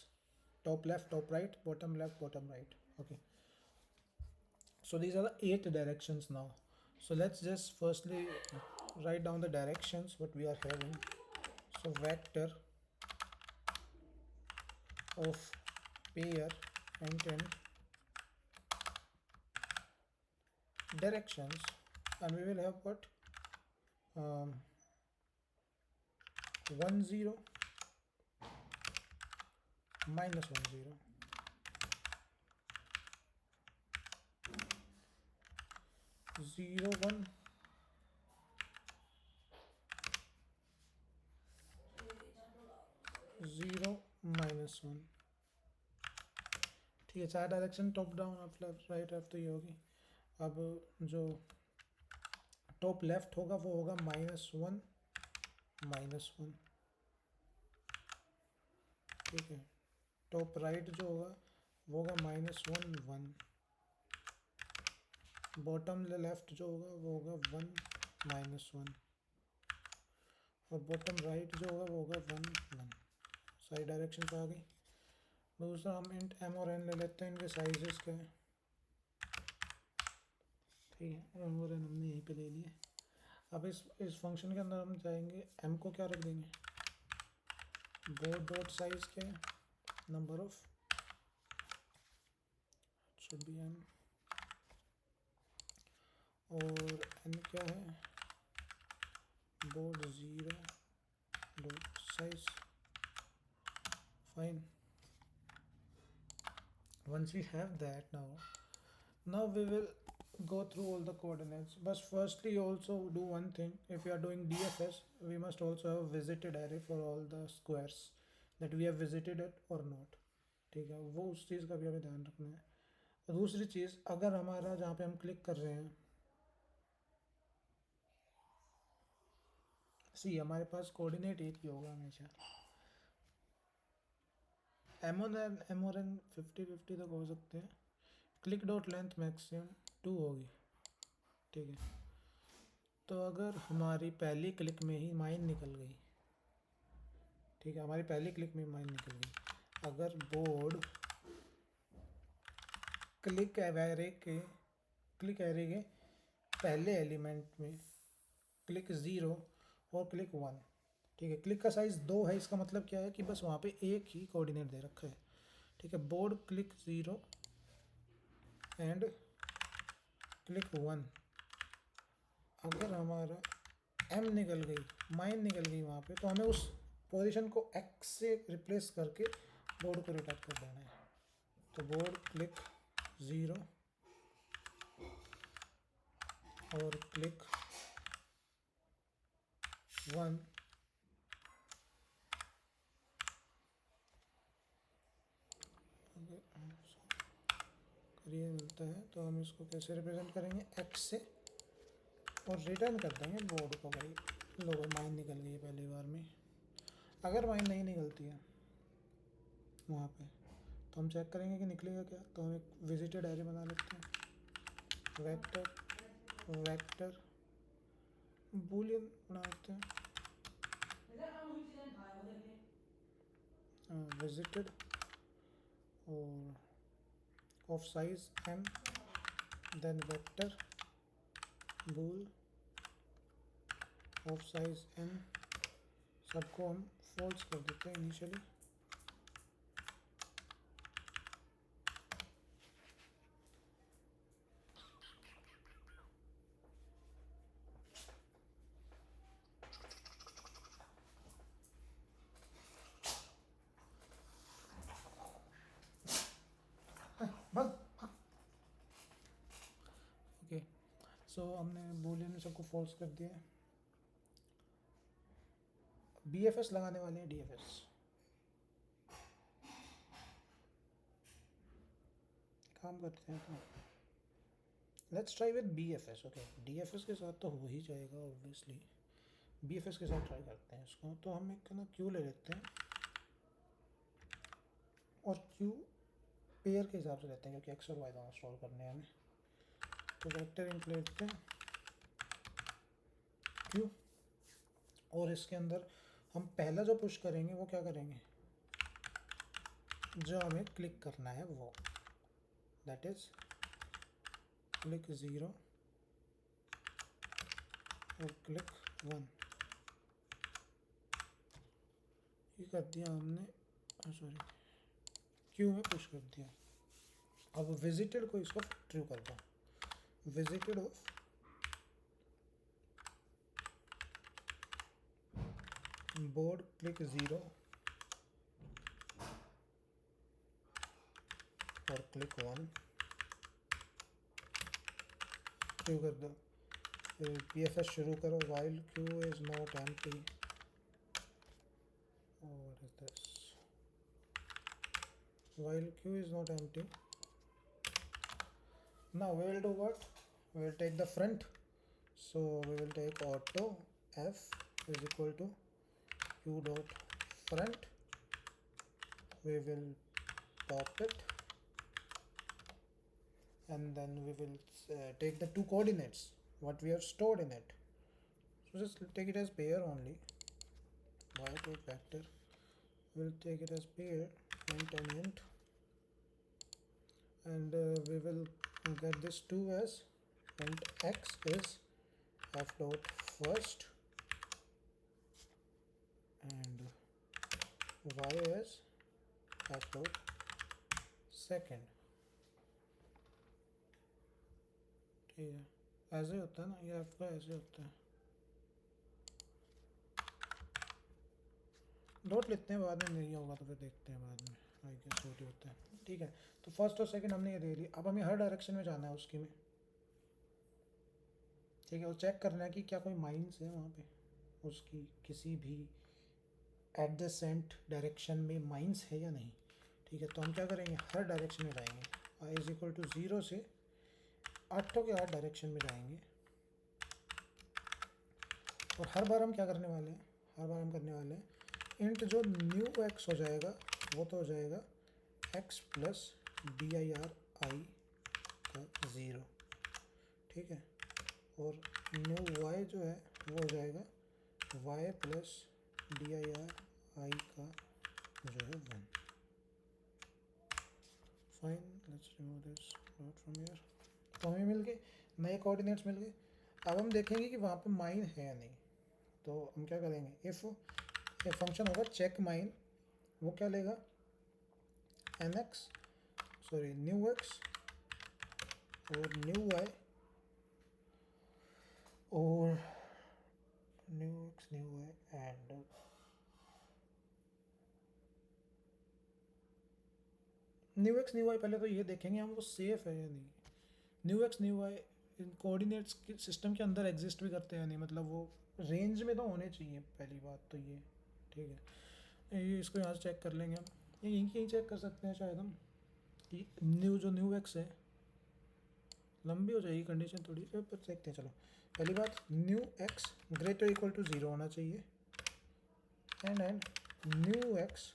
top left top right bottom left bottom right, okay. So these are the 8 directions now. So let's just firstly write down the directions what we are having. So vector of pair and directions, and we will have what, 1 0 minus 1 0, 0 1 0 minus 1, ठीक है। 4 direction top down up left right left तो ये होगी। अब जो top left होगा वो होगा -1 -1, ठीक है। टॉप राइट जो होगा वो होगा -1 1, बॉटम लेफ्ट जो होगा वो होगा 1 -1, और बॉटम राइट जो होगा वो होगा 1 1। सारी डायरेक्शन आ गई। दूसरा हम इंट एम और एन ले लेते हैं, इनके साइजेस क्या है, ठीक है। एम और एन हमने यहीं पे ले लिए। अब इस फंक्शन के अंदर हम जाएंगे, एम को क्या रख देंगे, बोर्ड डॉट साइज क्या है, number of, should be n, और एन क्या है, board 0 dot size. Fine, once we have that, now we will go through all the coordinates. But firstly also do one thing, if we are doing DFS we must also have visited array for all the squares that we have visited it or not, ठीक है, वो उस चीज़ का भी हमें ध्यान रखना है। और दूसरी चीज़, अगर हमारा जहाँ पे हम क्लिक कर रहे हैं, सी हमारे पास कोऑर्डिनेट एक ही होगा हमेशा, एम और एन 50-50 तक हो सकते हैं। क्लिक डॉट लेंथ मैक्सिमम 2 होगी, ठीक है। तो अगर हमारी पहली क्लिक में ही माइन निकल गई, ठीक है, हमारी पहली क्लिक में माइन निकल गई, अगर बोर्ड क्लिक एरे के पहले एलिमेंट में क्लिक 0 और क्लिक 1, ठीक है, क्लिक का साइज़ 2 है, इसका मतलब क्या है कि बस वहाँ पे एक ही कोऑर्डिनेट दे रखा है, ठीक है। बोर्ड क्लिक 0 एंड क्लिक 1, अगर हमारा एम निकल गई, माइन निकल गई वहाँ पे, तो हमें उस पोजीशन को एक्स से रिप्लेस करके बोर्ड को रोटेट कर देना है। तो बोर्ड क्लिक 0 और क्लिक 1, करिए मिलता है। तो हम इसको कैसे रिप्रेजेंट करेंगे, एक्स से, और रिटर्न कर देंगे बोर्ड को। भाई लो भाई माइन निकल गई है पहली बार में। अगर माइन नहीं निकलती है वहाँ पे तो हम चेक करेंगे कि निकलेगा क्या। तो हम एक विजिटेड एरे बना लेते हैं, वेक्टर वेक्टर बूलियन बना लेते हैं, विजिटेड और of size m, then vector bool of size n, सबको हम फॉल्स कर देते हैं इनिशियली। ओके, सो हमने बूलियन में सबको फॉल्स कर दिया है। BFS लगाने वाले हैं, DFS काम करते हैं। तो let's try with BFS। Okay, DFS के साथ तो हो ही जाएगा ऑब्वियसली, BFS के साथ ट्राई करते हैं इसको। तो हम एक ना क्यू ले लेते हैं, और क्यू पेयर के हिसाब से लेते हैं क्योंकि एक्स और वाई दोनों स्टोर करने हैं हमें। तो वेक्टर इंट लेते हैं क्यू, और इसके अंदर हम पहला जो पुश करेंगे वो क्या करेंगे, जो हमें क्लिक करना है वो, दैट इज क्लिक 0 और क्लिक 1। ये कर दिया हमने, सॉरी क्यू में पुश कर दिया। अब विजिटेड को इसको ट्रू कर दो, विजिटेड ऑफ बोर्ड क्लिक 0 और क्लिक 1, ट्रू कर दो। फिर BFS शुरू करो, while Q is not empty, what is this, while queue is not empty. Now we will do what, we will take the front, so we will take auto f is equal to q dot front, we will pop it, and then we will take the two coordinates what we have stored in it. So just take it as pair only, y take vector, we'll take it as pair, int and int, and we will get this 2 as int x is f dot first and y is f dot second। ठीक है, ऐसे होता है ना, ये f का ऐसे होता है। डॉट लेते हैं, बाद में नहीं होगा तो फिर देखते हैं बाद में, आई गेस डॉट ही होता है। ठीक है, तो फर्स्ट और सेकंड हमने ये दे लिया। अब हमें हर डायरेक्शन में जाना है उसकी में, ठीक है, और चेक करना है कि क्या कोई माइंस है वहाँ पे, उसकी किसी भी एडजेसेंट डायरेक्शन में माइंस है या नहीं। ठीक है, तो हम क्या करेंगे, हर डायरेक्शन में जाएंगे, आई इज इक्वल टू 0 से 8 के 8 डायरेक्शन में जाएंगे। और हर बार हम क्या करने वाले हैं, हर बार हम करने वाले हैं इंट जो न्यू एक्स हो जाएगा वो तो हो जाएगा एक्स प्लस dir i का 0। ठीक है, और न्यू वाई जो है वो हो जाएगा y प्लस dir i का जो है 1। Fine, let's remove this dot from here. तो हमें मिल गए नए कोऑर्डिनेट्स मिल गए। अब हम देखेंगे कि वहाँ पे माइन है या नहीं। तो हम क्या करेंगे, इफ़ एक फंक्शन होगा चेक माइन, वो क्या लेगा, न्यू एक्स और न्यू वाई और new x new y and new x new y. पहले तो ये देखेंगे हम वो सेफ है या नहीं। New x new y coordinates system के अंदर एग्जिस्ट भी करते हैं नहीं, मतलब वो रेंज में तो होने चाहिए, पहली बात तो ये। ठीक है, ये इसको यहाँ से चेक कर लेंगे हम, ये यहीं चेक कर सकते हैं शायद हम कि न्यू एक्स है, लंबी हो जाएगी कंडीशन थोड़ी, पर देखते हैं। चलो, पहली बात, new x greater equal to 0 होना चाहिए and new x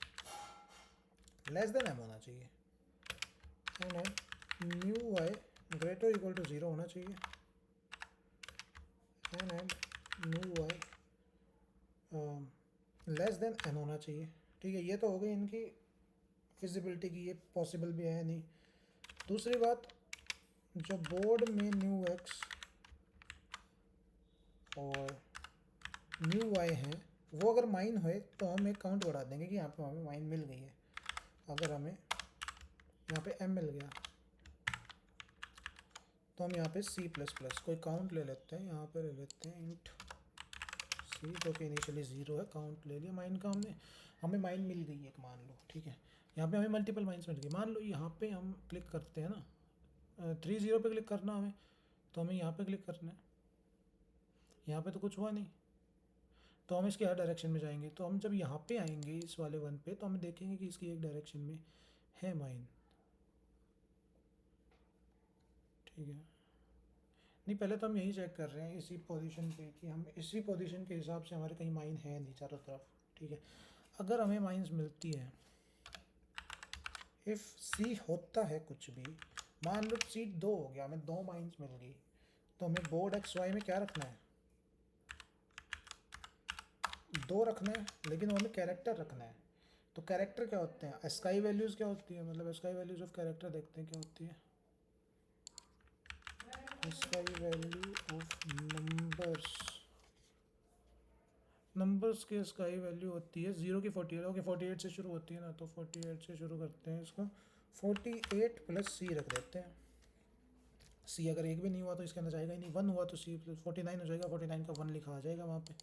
less than m होना चाहिए and new y greater equal to 0 होना चाहिए and new y less than n होना चाहिए। ठीक है, ये तो हो गई इनकी फिजिबिलिटी की, ये पॉसिबल भी है नहीं। दूसरी बात, जो बोर्ड में न्यू एक्स और न्यू वाई हैं वो अगर माइन होए तो हम एक काउंट बढ़ा देंगे कि यहाँ पे हमें माइन मिल गई है। अगर हमें यहाँ पे एम मिल गया तो हम यहाँ पे सी प्लस प्लस कोई काउंट ले लेते हैं, यहाँ पे ले लेते हैं इंट सी, जो कि इनिशियली 0 है, काउंट ले लिया माइन का हमने, हमें माइन मिल गई एक, मान लो। ठीक है, यहाँ पे हमें मल्टीपल माइन्स मिल गई। मान लो यहाँ पे हम क्लिक करते हैं ना, 3 0 पे क्लिक करना हमें, तो हमें यहाँ पे क्लिक करना है, यहाँ पे तो कुछ हुआ नहीं, तो हम इसके हर डायरेक्शन में जाएंगे। तो हम जब यहाँ पे आएंगे इस वाले 1 पे, तो हम देखेंगे कि इसकी एक डायरेक्शन में है माइन। ठीक है, नहीं पहले तो हम यही चेक कर रहे हैं इसी पोजीशन पे कि हम इसी पोजीशन के हिसाब से हमारे कहीं माइन है नहीं चारों तरफ। ठीक है, अगर हमें माइंस मिलती है, इफ़ सी होता है कुछ भी, मान लो सी 2 हो गया, हमें 2 माइंस मिल गई, तो हमें बोर्ड एक्स वाई में क्या रखना है, 2 रखना है, लेकिन वो हमें कैरेक्टर रखना है। तो कैरेक्टर क्या होते हैं, स्काई वैल्यूज़ क्या होती है, मतलब स्काई वैल्यूज़ ऑफ कैरेक्टर देखते हैं क्या होती है। स्काई वैल्यू ऑफ नंबर्स के स्काई वैल्यू होती है 0 की 48। ओके, 48 से शुरू होती है ना, तो 48 से शुरू करते हैं इसको, 48 प्लस सी रख देते हैं। सी अगर एक भी नहीं हुआ तो इसके अंदर जाएगा ही नहीं, 1 हुआ तो सी प्लस 49 हो जाएगा, 49 का 1 लिखा आ जाएगा वहाँ पे।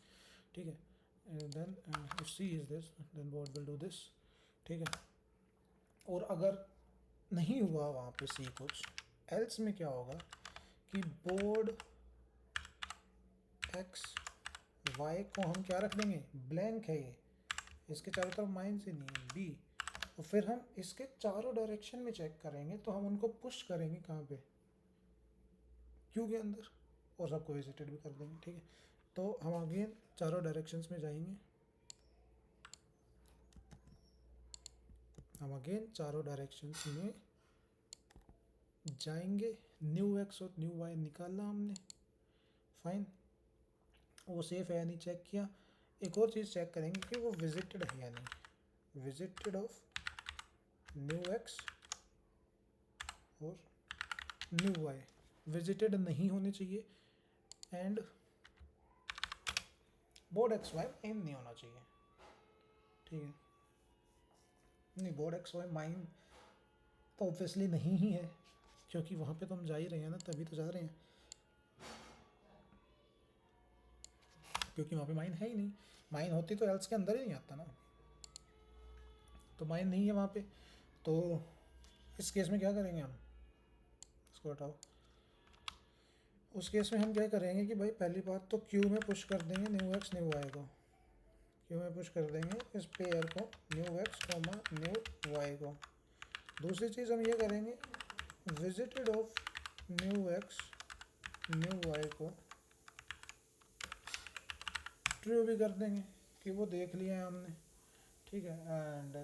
ठीक है, then if c is this then board will do this. ठीक है, और अगर नहीं हुआ वहाँ पे सी कुछ, एल्स में क्या होगा कि बोर्ड एक्स वाई को हम क्या रख देंगे, ब्लैंक है ये, इसके चारों तरफ माइनस ही नहीं है, बी। और फिर हम इसके चारों डायरेक्शन में चेक करेंगे, तो हम उनको पुश करेंगे कहाँ पे, क्यू के अंदर, और सबको विजिटेड भी कर देंगे। ठीक है, तो हम आगे चारों डायरेक्शंस में जाएंगे, हम अगेन चारों डायरेक्शंस में जाएंगे। न्यू एक्स और न्यू वाई निकाला हमने, फाइन, वो सेफ है या नहीं चेक किया। एक और चीज़ चेक करेंगे कि वो विजिटेड है या नहीं, विजिटेड ऑफ न्यू एक्स और न्यू वाई विजिटेड नहीं होने चाहिए and board x y mine नहीं होना चाहिए। ठीक है, नहीं बोर्ड एक्स वाई माइन तो ऑब्वियसली नहीं ही है, क्योंकि वहाँ पे तो हम जा ही रहे हैं ना, तभी तो जा रहे हैं, क्योंकि वहाँ पे माइन है ही नहीं। माइन होती तो एल्स के अंदर ही नहीं आता ना, तो माइन नहीं है वहाँ पे। तो इस केस में क्या करेंगे हम, इसको हटाओ। उस केस में हम क्या करेंगे कि भाई पहली बात तो क्यू में पुश कर देंगे न्यू एक्स न्यू वाई को, क्यू में पुश कर देंगे इस पेयर को, new x comma new y को। दूसरी चीज़ हम ये करेंगे, visited of new x new y को ट्रू भी कर देंगे कि वो देख लिया है हमने। ठीक है, एंड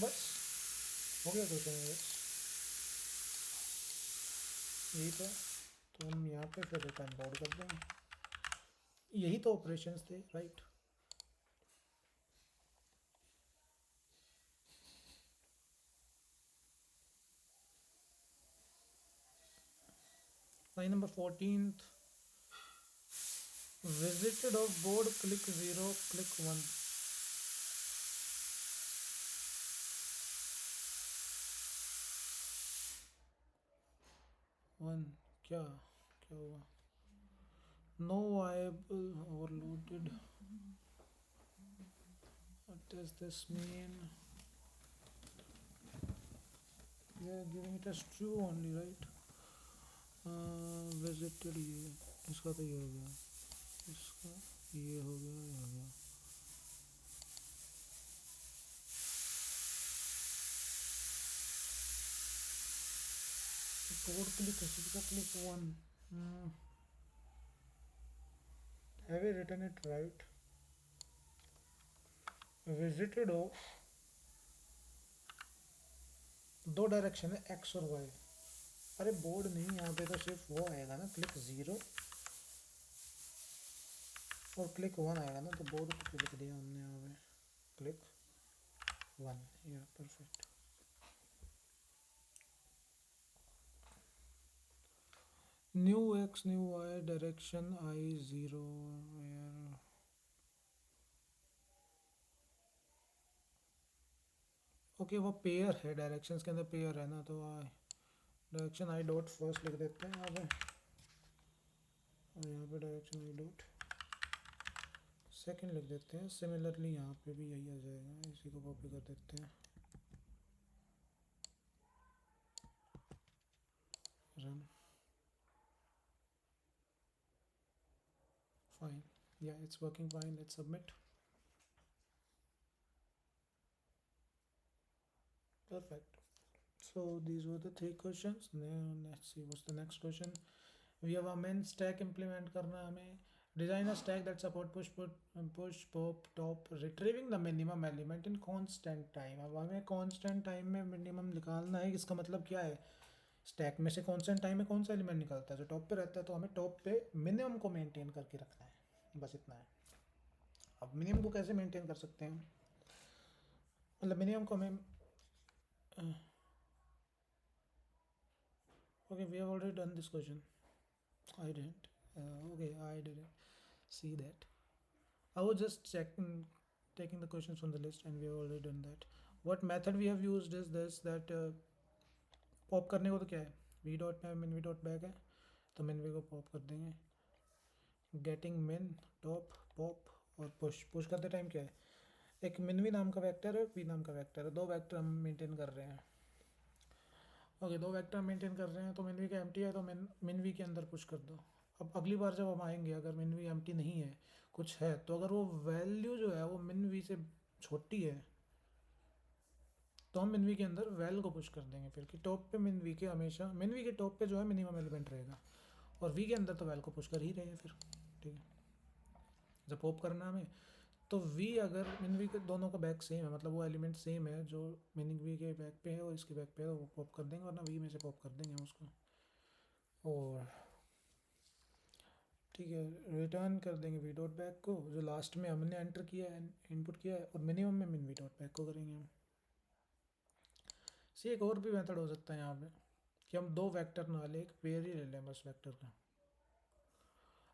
बस हो गया क्वेश्चन बस यही था। तो हम यहाँ पे फिर रिटर्न बोर्ड कर देंगे, यही तो ऑपरेशंस थे, right. Line number 14, visited of board click 0 click 1। One क्या क्या हुआ, No viable overloaded. What does this mean? We are giving it as true only, right? Visited ये इसका तो ये हो गया, इसका ये हो गया, ये हो गया. Code click है, इसका click one. Have you written it right? Visited हो, दो डायरेक्शन है एक्स और वाई. अरे बोर्ड नहीं, यहाँ पे तो सिर्फ वो आएगा ना, क्लिक ज़ीरो और क्लिक वन आएगा ना, तो बोर्ड पे लिख दिया हमने यहाँ पे क्लिक वन. या perfect. New x new y direction i zero. Okay वो पेयर है, डायरेक्शंस के अंदर पेयर है ना, तो डायरेक्शन आई डॉट फर्स्ट लिख देते हैं यहाँ पे, और यहाँ पे डायरेक्शन आई डॉट सेकंड लिख देते हैं. सिमिलरली यहाँ पे भी यही आ जाएगा, इसी को कॉपी कर देते हैं. रन. फाइन. या it's working fine. Let's submit. Perfect. So these were the three questions. Now let's see what's the next question. We have a main stack implement करना है हमें. Design a stack that support push pop top retrieving the minimum element in constant time. अब हमें constant time में minimum निकालना है. इसका मतलब क्या है? स्टैक में से constant time में कौन सा एलिमेंट निकलता है? जो टॉप पे रहता है, तो हमें टॉप पे मिनिमम को मेंटेन करके रखना है. बस इतना है. अब मिनिमम को कैसे मेंटेन कर सकते हैं? मतलब मिनिमम को हमें okay, we have already done this question. I didn't. Okay, I didn't see that. I was just checking, taking the questions from the list, and we have already done that. What method we have used is this, that pop करने को तो क्या है, V dot में मिन V dot back है, तो मिन वी को पॉप कर देंगे. गेटिंग मिन टॉप पॉप और पुश. पुश करते टाइम क्या है, एक मिन वी नाम का वेक्टर है, वी नाम का वेक्टर है, दो वेक्टर हम मेंटेन कर रहे हैं. ओके, दो वेक्टर मेंटेन कर रहे हैं, तो मिन वी का एम्प्टी है, तो मिन वी के अंदर पुश कर दो. अब अगली बार जब हम आएंगे, अगर मिन वी एम्प्टी नहीं है, कुछ है, तो अगर वो वैल्यू जो है वो मिन वी से छोटी है, तो हम मिन वी के अंदर वैल को पुश कर देंगे फिर, कि टॉप पे मिन वी के हमेशा मिन वी के टॉप पे जो है मिनिमम एलिमेंट रहेगा, और वी के अंदर तो वैल को पुश कर ही रहे हैं फिर. ठीक है, जब पॉप करना हमें, तो वी अगर मिन वी के दोनों का बैक सेम है, मतलब वो एलिमेंट सेम है जो मिन वी के बैक पे है और इसके बैक पे है, तो वो पॉप कर देंगे, वरना वी में से पॉप कर देंगे हम उसको. और ठीक है, रिटर्न कर देंगे वी डॉट बैक को, जो लास्ट में हमने एंटर किया है, इनपुट किया है, और मिनिमम में मिन वी डॉट बैक को करेंगे हम. सी एक और भी मेथड हो सकता है यहाँ पे, कि हम दो वेक्टर ना ले, एक पेयर ही ले लें बस वेक्टर का.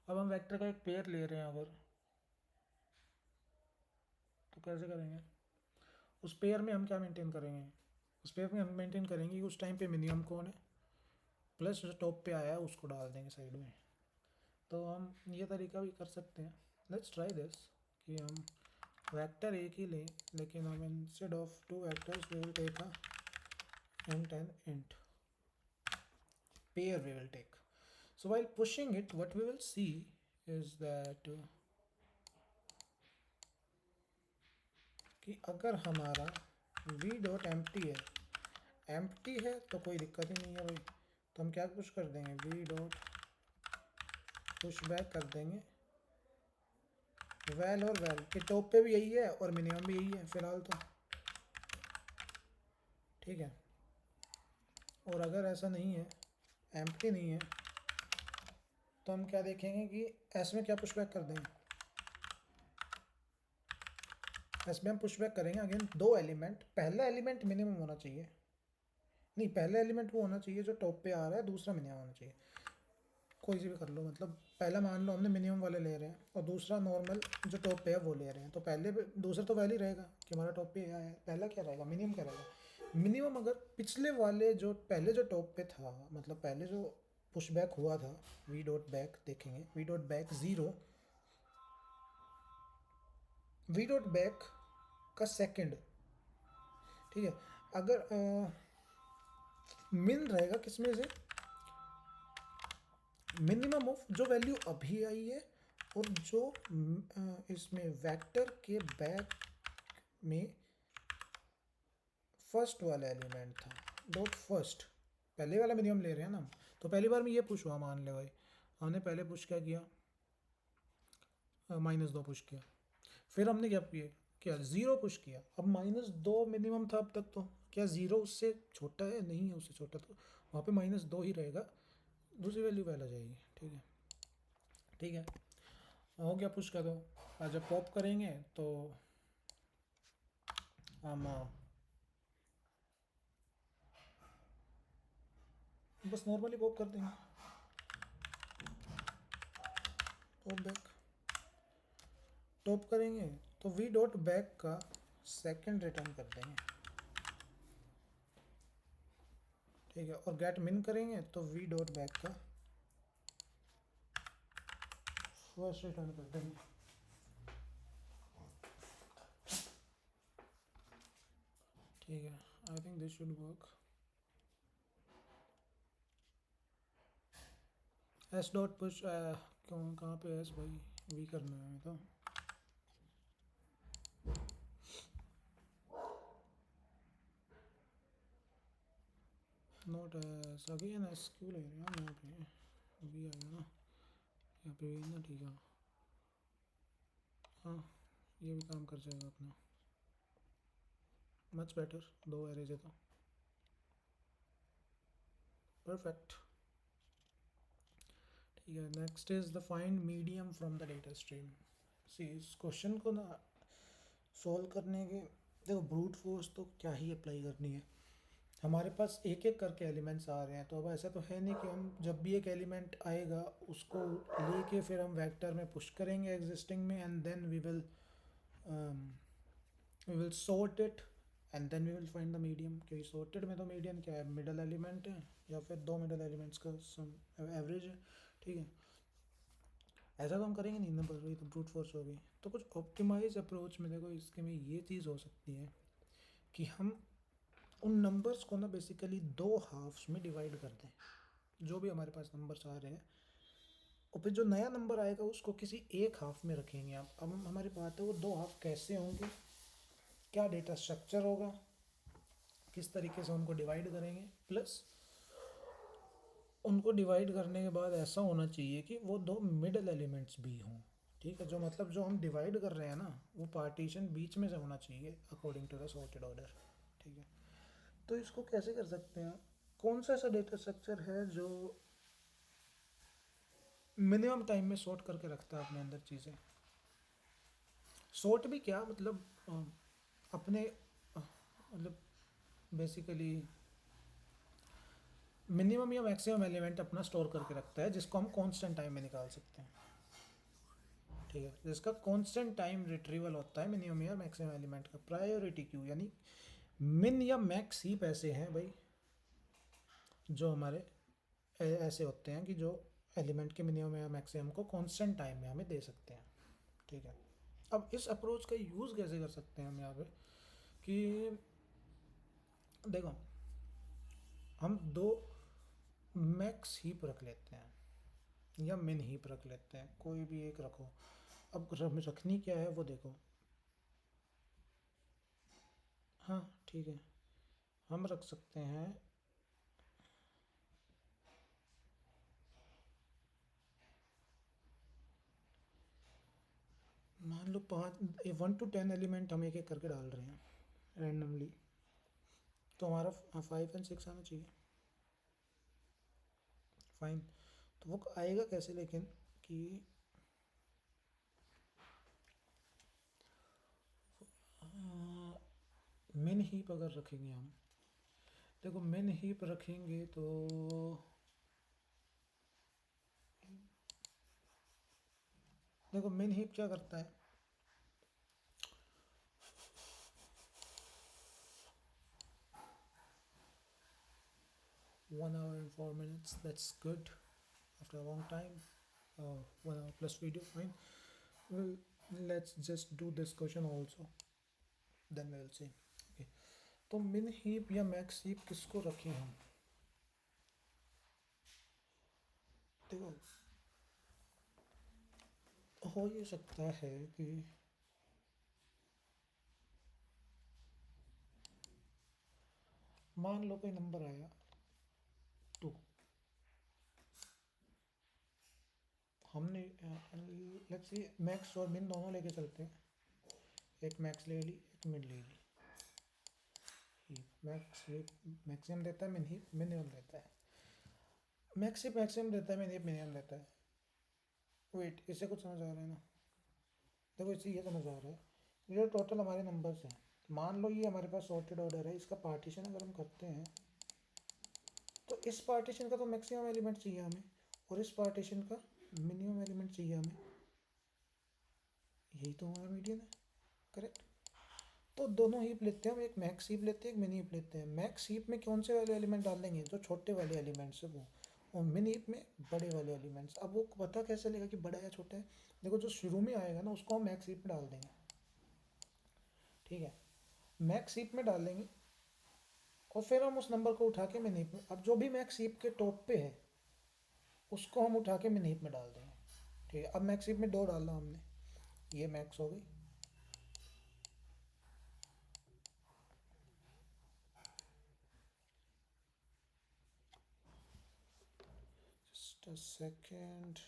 अब हम वेक्टर का एक पेयर ले रहे हैं अगर, तो कैसे करेंगे? उस पेयर में हम क्या मेंटेन करेंगे? उस पेयर में हम मेंटेन करेंगे कि उस टाइम पे मिनिमम कौन है, प्लस जो टॉप पे आया है उसको डाल देंगे साइड में. तो हम ये तरीका भी कर सकते हैं. लेट्स ट्राई दिस, कि हम वेक्टर एक ही लें, लेकिन हम instead of two vectors we will take a int and int pair we will take. So while pushing it, what we will see is that कि अगर हमारा v डॉट एम्प्टी है तो कोई दिक्कत ही नहीं है भाई, तो हम क्या पुश कर देंगे, v डॉट पुश बैक कर देंगे वैल, और वैल के टॉप पे भी यही है और मिनिमम भी यही है फिलहाल तो. ठीक है, और अगर ऐसा नहीं है, एम्प्टी नहीं है, तो हम क्या देखेंगे कि एस में क्या पुश बैक कर देंगे. एस में हम पुश बैक करेंगे अगेन दो एलिमेंट. पहला एलिमेंट मिनिमम होना चाहिए, नहीं पहला एलिमेंट वो होना चाहिए जो टॉप पे आ रहा है, दूसरा मिनिमम होना चाहिए. कोई सी भी कर लो, मतलब पहला मान लो हमने मिनिमम वाले ले रहे हैं, और दूसरा नॉर्मल जो टॉप पे है वो ले रहे हैं, तो पहले दूसरा तो वैल ही रहेगा कि हमारा टॉप पे आया है. पहला क्या रहेगा, मिनिमम क्या रहेगा. मिनिमम अगर पिछले वाले जो पहले जो टॉप पे था, मतलब पहले जो पुश बैक हुआ था, वी डॉट बैक देखेंगे, V dot back zero, V dot back का सेकंड, ठीक है। अगर मिन रहेगा किसमें से, मिनिमम ऑफ जो वैल्यू अभी आई है और जो इसमें वेक्टर के बैक में फर्स्ट वाला एलिमेंट था, डॉट फर्स्ट, पहले वाला मिनिमम ले रहे हैं ना हम। तो पहली बार में ये पुश हुआ, मान ले भाई हमने पहले पुश क्या किया, -2 पुश किया, फिर हमने क्या किया, क्या 0 पुश किया। अब -2 मिनिमम था अब तक, तो क्या 0 उससे छोटा है, नहीं है उससे छोटा, तो वहाँ पे -2 ही रहेगा, दूसरी वैल्यू पहले जाएगी, ठीक है। ठीक है, हो गया पुश का। दो आज जब पॉप करेंगे तो हम बस नॉर्मली पॉप कर देंगे, पॉप बैक टॉप करेंगे तो वी डॉट बैक का सेकंड रिटर्न कर देंगे, ठीक है। और गेट मिन करेंगे तो वी डॉट बैक का फर्स्ट रिटर्न कर देंगे, ठीक है। I think this should work. S dot push, क्यों कहाँ पे एस भाई, वी करना है तो नॉट एस, अगेन एस क्यों ले रहे हैं यहाँ पे, वी आएगा ना यहाँ पे, वी ना, ठीक है। हाँ ये भी काम कर जाएगा अपना, मच बेटर, दो एरेज है तो परफेक्ट, ठीक है। Next is the find median from the data stream. See इस क्वेश्चन को ना सॉल्व करने के, देखो ब्रूट फोर्स तो क्या ही अप्लाई करनी है, हमारे पास एक एक करके एलिमेंट्स आ रहे हैं, तो अब ऐसा तो है नहीं कि हम जब भी एक एलिमेंट आएगा उसको लेके फिर हम वेक्टर में पुश करेंगे एग्जिस्टिंग में, and then we will sort it and then we will find the medium, क्योंकि सॉर्टेड में तो मीडियम क्या है, मिडल एलिमेंट है या फिर दो मिडल एलिमेंट्स का सम एवरेज है, ठीक है। ऐसा तो हम करेंगे नहीं ना, बस वही तो ब्रूट फोर्स होगी। तो कुछ ऑप्टिमाइज अप्रोच में देखो इसके में ये चीज़ हो सकती है कि हम उन नंबर्स को ना बेसिकली दो हाफ्स में डिवाइड कर दें, जो भी हमारे पास नंबर्स आ रहे हैं, और फिर जो नया नंबर आएगा उसको किसी एक हाफ में रखेंगे। आप अब हमारी बात है वो दो हाफ कैसे होंगे, क्या डेटा स्ट्रक्चर होगा, किस तरीके से उनको डिवाइड करेंगे, प्लस उनको डिवाइड करने के बाद ऐसा होना चाहिए कि वो दो मिडल एलिमेंट्स भी हों, ठीक है। जो मतलब जो हम डिवाइड कर रहे हैं ना वो पार्टीशन बीच में से होना चाहिए according to the sorted order, ठीक है। तो इसको कैसे कर सकते हैं, कौन सा ऐसा डेटा स्ट्रक्चर है जो मिनिमम टाइम में सॉर्ट करके रखता है अपने अंदर चीज़ें, सॉर्ट भी क्या मतलब अपने मतलब बेसिकली मिनिमम या मैक्सिमम एलिमेंट अपना स्टोर करके रखता है जिसको हम कांस्टेंट टाइम में निकाल सकते हैं, ठीक है। जिसका कांस्टेंट टाइम रिट्रीवल होता है मिनिमम या मैक्सिमम एलिमेंट का, प्रायोरिटी क्यू, यानी मिन या मैक्स ही पैसे हैं भाई जो हमारे ऐसे होते हैं कि जो एलिमेंट के मिनिमम या मैक्सिमम को कांस्टेंट टाइम में हमें दे सकते हैं, ठीक है। अब इस अप्रोच का यूज़ कैसे कर सकते हैं हम यहाँ पे, कि देखो हम दो मैक्स हीप रख लेते हैं या मिन हीप रख लेते हैं, कोई भी एक रखो। अब रखनी क्या है वो देखो, हाँ ठीक है, हम रख सकते हैं मान लो 1 to 10 एलिमेंट हम एक एक करके डाल रहे हैं रैंडमली, तो हमारा 5 और 6 आना चाहिए, फाइन। तो वो आएगा कैसे लेकिन, कि मिन हीप अगर रखेंगे हम, देखो मिन हीप रखेंगे तो देखो मिन हीप क्या करता है, 1 hour and 4 minutes, that's good। after a long time. 1 hour plus video, fine. Well, let's just do this question also, then we will see. Okay, तो मिन हीप या मैक्स हीप किसको रखें हम? देखो, हो ये सकता है कि मान लो कोई नंबर आया 2, हमने लेट्स सी मैक्स और मिन दोनों लेके चलते हैं, एक मैक्स ले ली एक मिन ले ली, मैक्स मैक्सिमम देता है, मिन ही मिनिमम देता है, मैक्स मैक्सिमम देता है, मिन ही मिनिमम देता है। वेट, इससे कुछ समझ आ रहा है ना? देखो इससे ये समझ आ रहा है, ये टोटल हमारे नंबर्स हैं, मान लो ये हमारे पास सॉर्टेड ऑर्डर है, इसका पार्टीशन अगर हम करते हैं तो इस पार्टीशन का तो मैक्सिमम एलिमेंट चाहिए हमें और इस पार्टीशन का मिनिमम एलिमेंट चाहिए हमें, यही तो हमारा मीडियन है, करेक्ट? तो दोनों हीप लेते हैं हम, एक मैक्स हीप लेते हैं एक मिनी हीप लेते हैं। मैक्स हीप में कौन से वाले एलिमेंट डाल देंगे? जो छोटे वाले एलिमेंट्स है वो, और मिनी हीप में बड़े वाले एलिमेंट्स। अब वो पता कैसे लगेगा कि बड़ा या छोटा है? देखो जो शुरू में आएगा ना उसको हम मैक्स हीप में डाल देंगे, ठीक है? मैक्स हीप में डाल देंगे और फिर हम उस नंबर को उठा के मिनी हीप में, अब जो भी मैक्स हीप के टॉप पे है उसको हम उठा के मिनी हीप में डाल देंगे, ठीक है? अब मैक्स हीप में 2 डाला हमने, ये मैक्स हो गई, जस्ट अ सेकेंड।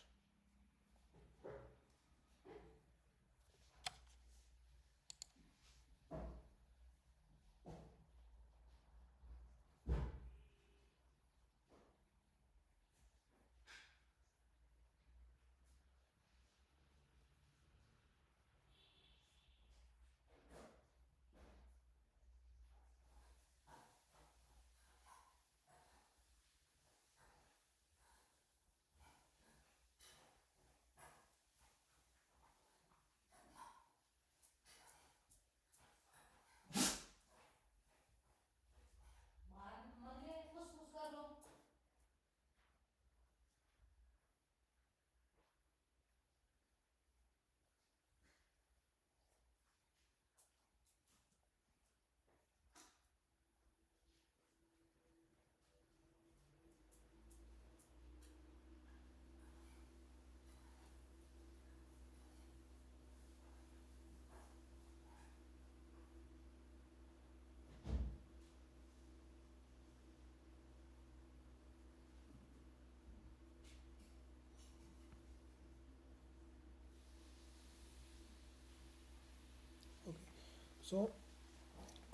सो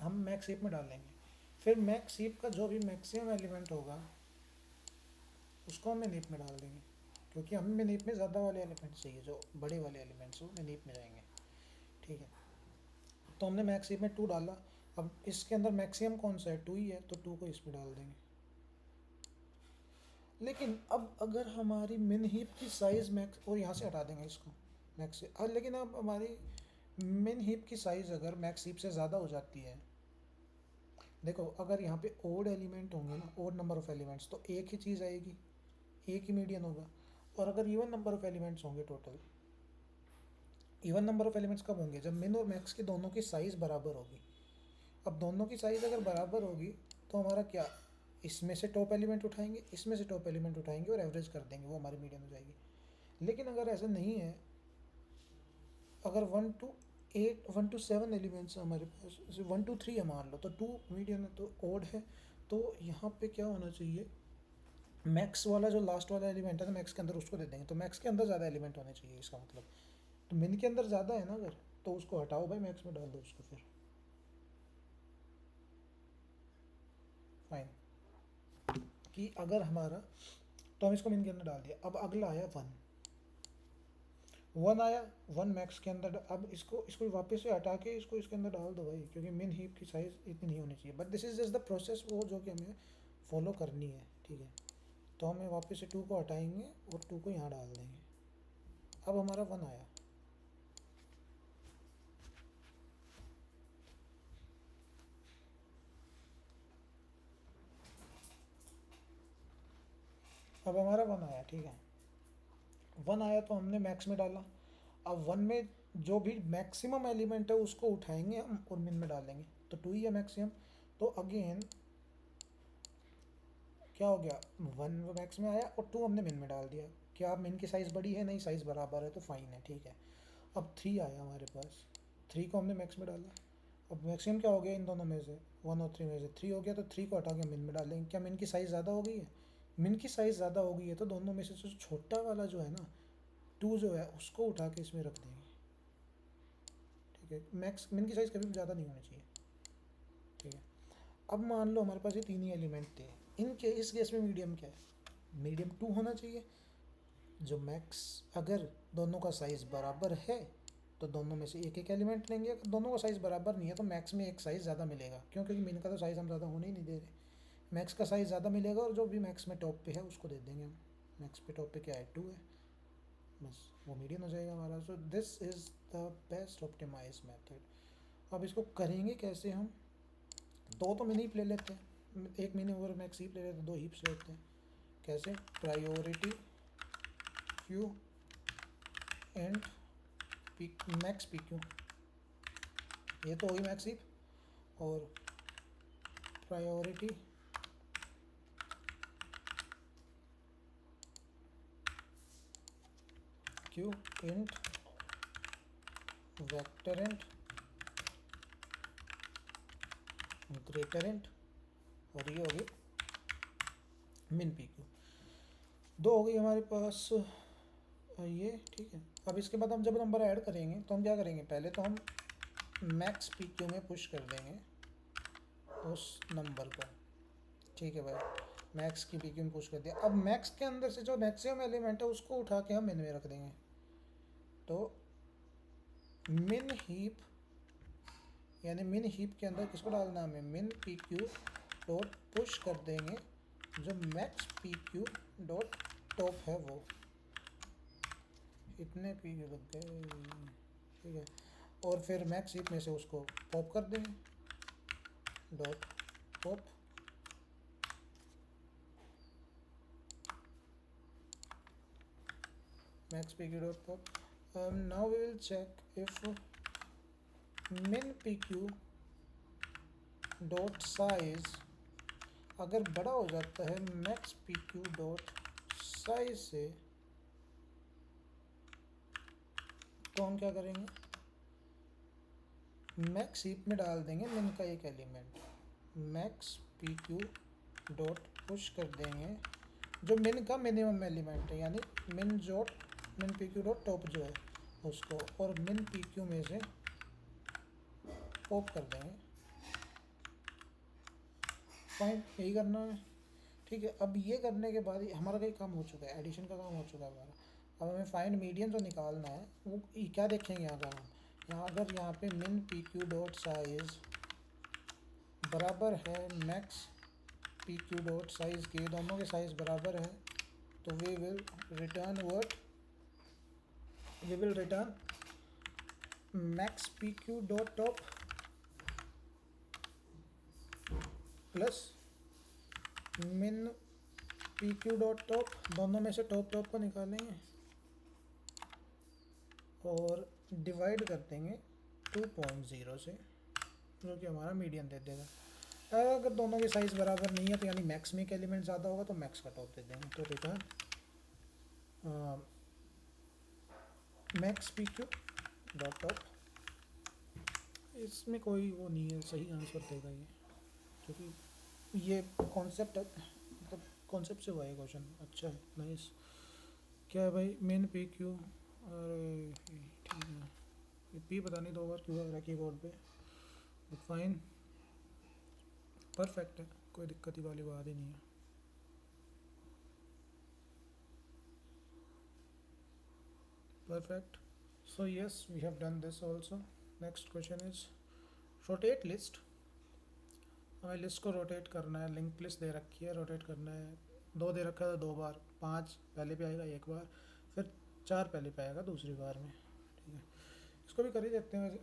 हम मैक्स हीप में डालेंगे, फिर मैक्स हीप का जो भी मैक्सिमम एलिमेंट होगा उसको हम मिन हीप में डाल देंगे, क्योंकि हमें मिन हीप में ज़्यादा वाले एलिमेंट चाहिए, जो बड़े वाले एलिमेंट्स हो मिन हीप में जाएंगे, ठीक है? तो हमने मैक्स हीप में 2 डाला, अब इसके अंदर मैक्सिमम कौन सा है? 2 ही है, तो 2 को इसमें डाल देंगे। लेकिन अब अगर हमारी मिन हीप की साइज़ मैक्स, और यहाँ से हटा देंगे इसको मैक्स से, और लेकिन अब हमारी मिन हीप की साइज़ अगर मैक्स हीप से ज़्यादा हो जाती है, देखो अगर यहाँ पे ओड एलिमेंट होंगे ना, ओड नंबर ऑफ एलिमेंट्स, तो एक ही चीज़ आएगी, एक ही मीडियन होगा। और अगर इवन नंबर ऑफ एलिमेंट्स होंगे total, even number of elements कब होंगे? जब मिन और मैक्स की दोनों की साइज़ बराबर होगी। अब दोनों की साइज़ अगर बराबर होगी तो हमारा क्या, इसमें से टॉप एलिमेंट उठाएंगे, इसमें से टॉप एलिमेंट उठाएंगे और एवरेज कर देंगे, वो हमारी मीडियन हो जाएगी। लेकिन अगर ऐसा नहीं है, अगर 1 to 7 एलिमेंट्स हमारे पास, 1 to 3 है मान लो, तो 2 मीडियन है तो ओड है, तो यहाँ पे क्या होना चाहिए? मैक्स वाला जो लास्ट वाला एलिमेंट है ना मैक्स के अंदर, उसको दे देंगे, तो मैक्स के अंदर ज़्यादा एलिमेंट होने चाहिए, इसका मतलब। तो मिन के अंदर ज़्यादा है ना अगर, तो उसको हटाओ भाई, मैक्स में डाल दो उसको, फिर फाइन। कि अगर हमारा, तो हम इसको मिन के अंदर डाल दिया, अब अगला आया 1 आया, 1 मैक्स के अंदर, अब इसको इसको वापस से हटा के इसको इसके अंदर डाल दो भाई, क्योंकि मिन हीप की साइज़ इतनी नहीं होनी चाहिए, but this is just the process वो जो कि हमें फॉलो करनी है, ठीक है? तो हमें वापस से 2 को हटाएंगे और 2 को यहाँ डाल देंगे, अब हमारा 1 आया। अब हमारा 1 आया, ठीक है? वन आया तो हमने मैक्स में डाला। अब वन में जो भी मैक्सिमम एलिमेंट है उसको उठाएंगे हम और मिन में डालेंगे, तो टू ही है मैक्सिमम। तो अगेन क्या हो गया, वन मैक्स में आया और टू हमने मिन में डाल दिया। क्या मिन की साइज़ बड़ी है? नहीं, साइज़ बराबर है तो फाइन है, ठीक है। अब थ्री आया हमारे पास, थ्री को हमने मैक्स में डाला। अब मैक्सिमम क्या हो गया इन दोनों में से, वन और थ्री में से थ्री हो गया, तो थ्री को हटा के मिन में डालेंगे। क्या मिन की साइज़ ज़्यादा हो गई है? मिन की साइज़ ज़्यादा हो गई है तो दोनों में से जो छोटा वाला जो है ना, टू जो है, उसको उठा के इसमें रख देंगे, ठीक है। मैक्स मिन की साइज़ कभी भी ज़्यादा नहीं होनी चाहिए, ठीक है। अब मान लो हमारे पास ये तीन ही एलिमेंट थे, इनके इस केस में मीडियम क्या है? मीडियम टू होना चाहिए। जो मैक्स, अगर दोनों का साइज़ बराबर है तो दोनों में से एक एक एलिमेंट लेंगे। अगर दोनों का साइज़ बराबर नहीं है तो मैक्स में एक साइज़ ज़्यादा मिलेगा, क्यों? क्योंकि मिन का तो साइज़ हम ज़्यादा होने ही नहीं दे रहे। मैक्स का साइज़ ज़्यादा मिलेगा और जो भी मैक्स में टॉप पे है उसको दे देंगे हम। मैक्स पे टॉप पे क्या है, टू है, बस वो मीडियम हो जाएगा हमारा। So this is the best optimize method. अब इसको करेंगे कैसे हम? तो मिनी हीप ले लेते हैं, एक मिनी और मैक्स हीप ले लेते हैं, दो हीप्स लेते हैं। कैसे? Priority queue and P, max P Q, ये तो होगी मैक्स हीप। और priority queue int vector int greater int, और ये होगी मिन पी क्यू। दो हो गई हमारे पास ये, ठीक है। अब इसके बाद हम जब नंबर ऐड करेंगे तो हम क्या करेंगे, पहले तो हम मैक्स पी क्यू में पुश कर देंगे उस नंबर को, ठीक है भाई। मैक्स की पी क्यू में पुश कर दिया। अब मैक्स के अंदर से जो मैक्सिमम एलिमेंट है उसको उठा के हम मिन में रख देंगे। तो मिन हीप, यानी मिन हीप के अंदर किसको डालना है हमें, मिन पी क्यू डॉट पुश कर देंगे जो max P Q dot top है वो। इतने पी क्यू लग गए, ठीक है। और फिर मैक्स हीप में से उसको पॉप कर देंगे, dot pop max pq dot pop. Now we will check if min pq dot size अगर बड़ा हो जाता है max pq dot size से, तो हम क्या करेंगे, मैक्स हीप में डाल देंगे min का एक element, max pq dot push कर देंगे जो min का मिनिमम एलिमेंट है, यानी min pq डॉट टॉप जो है उसको, और min pq में से पॉप कर देंगे। फाइन, यही करना है, ठीक है। अब ये करने के बाद हमारा कई काम हो चुका है, एडिशन का काम हो चुका है हमारा। अब हमें फाइंड मीडियन जो निकालना है वो क्या देखेंगे यहाँ पर हम, यहाँ अगर यहाँ पे min pq डॉट साइज बराबर है मैक्स pq डॉट साइज के, दोनों के साइज बराबर है, तो we will return what, we will return max pq dot top plus min pq dot top, दोनों में से टॉप को निकालेंगे और डिवाइड कर देंगे 2.0 से, जो कि हमारा मीडियन दे देगा। अगर दोनों के साइज़ बराबर नहीं है तो यानी मैक्स में एक एलिमेंट ज़्यादा होगा तो मैक्स का टॉप दे देंगे, तो return max P Q dot top. इसमें कोई वो नहीं है, सही आंसर देगा ये, क्योंकि ये कॉन्सेप्ट मतलब कॉन्सेप्ट से हुआ है क्वेश्चन। अच्छा है, नाइस। क्या है भाई, मेन पी क्यू, अरे ठीक है, ये पी पता नहीं दो बार क्यों आ रहा है कीबोर्ड पे, बट फाइन, परफेक्ट है, कोई दिक्कत ही वाली बात ही नहीं है। Perfect. So yes, we have done this also. Next question is rotate list. हमें लिस्ट को रोटेट करना है, लिंक लिस्ट दे रखी है, रोटेट करना है। दो दे रखा है तो दो बार, पाँच पहले पे आएगा एक बार, फिर चार पहले पे आएगा दूसरी बार में, ठीक है। इसको भी कर ही देते हैं वैसे।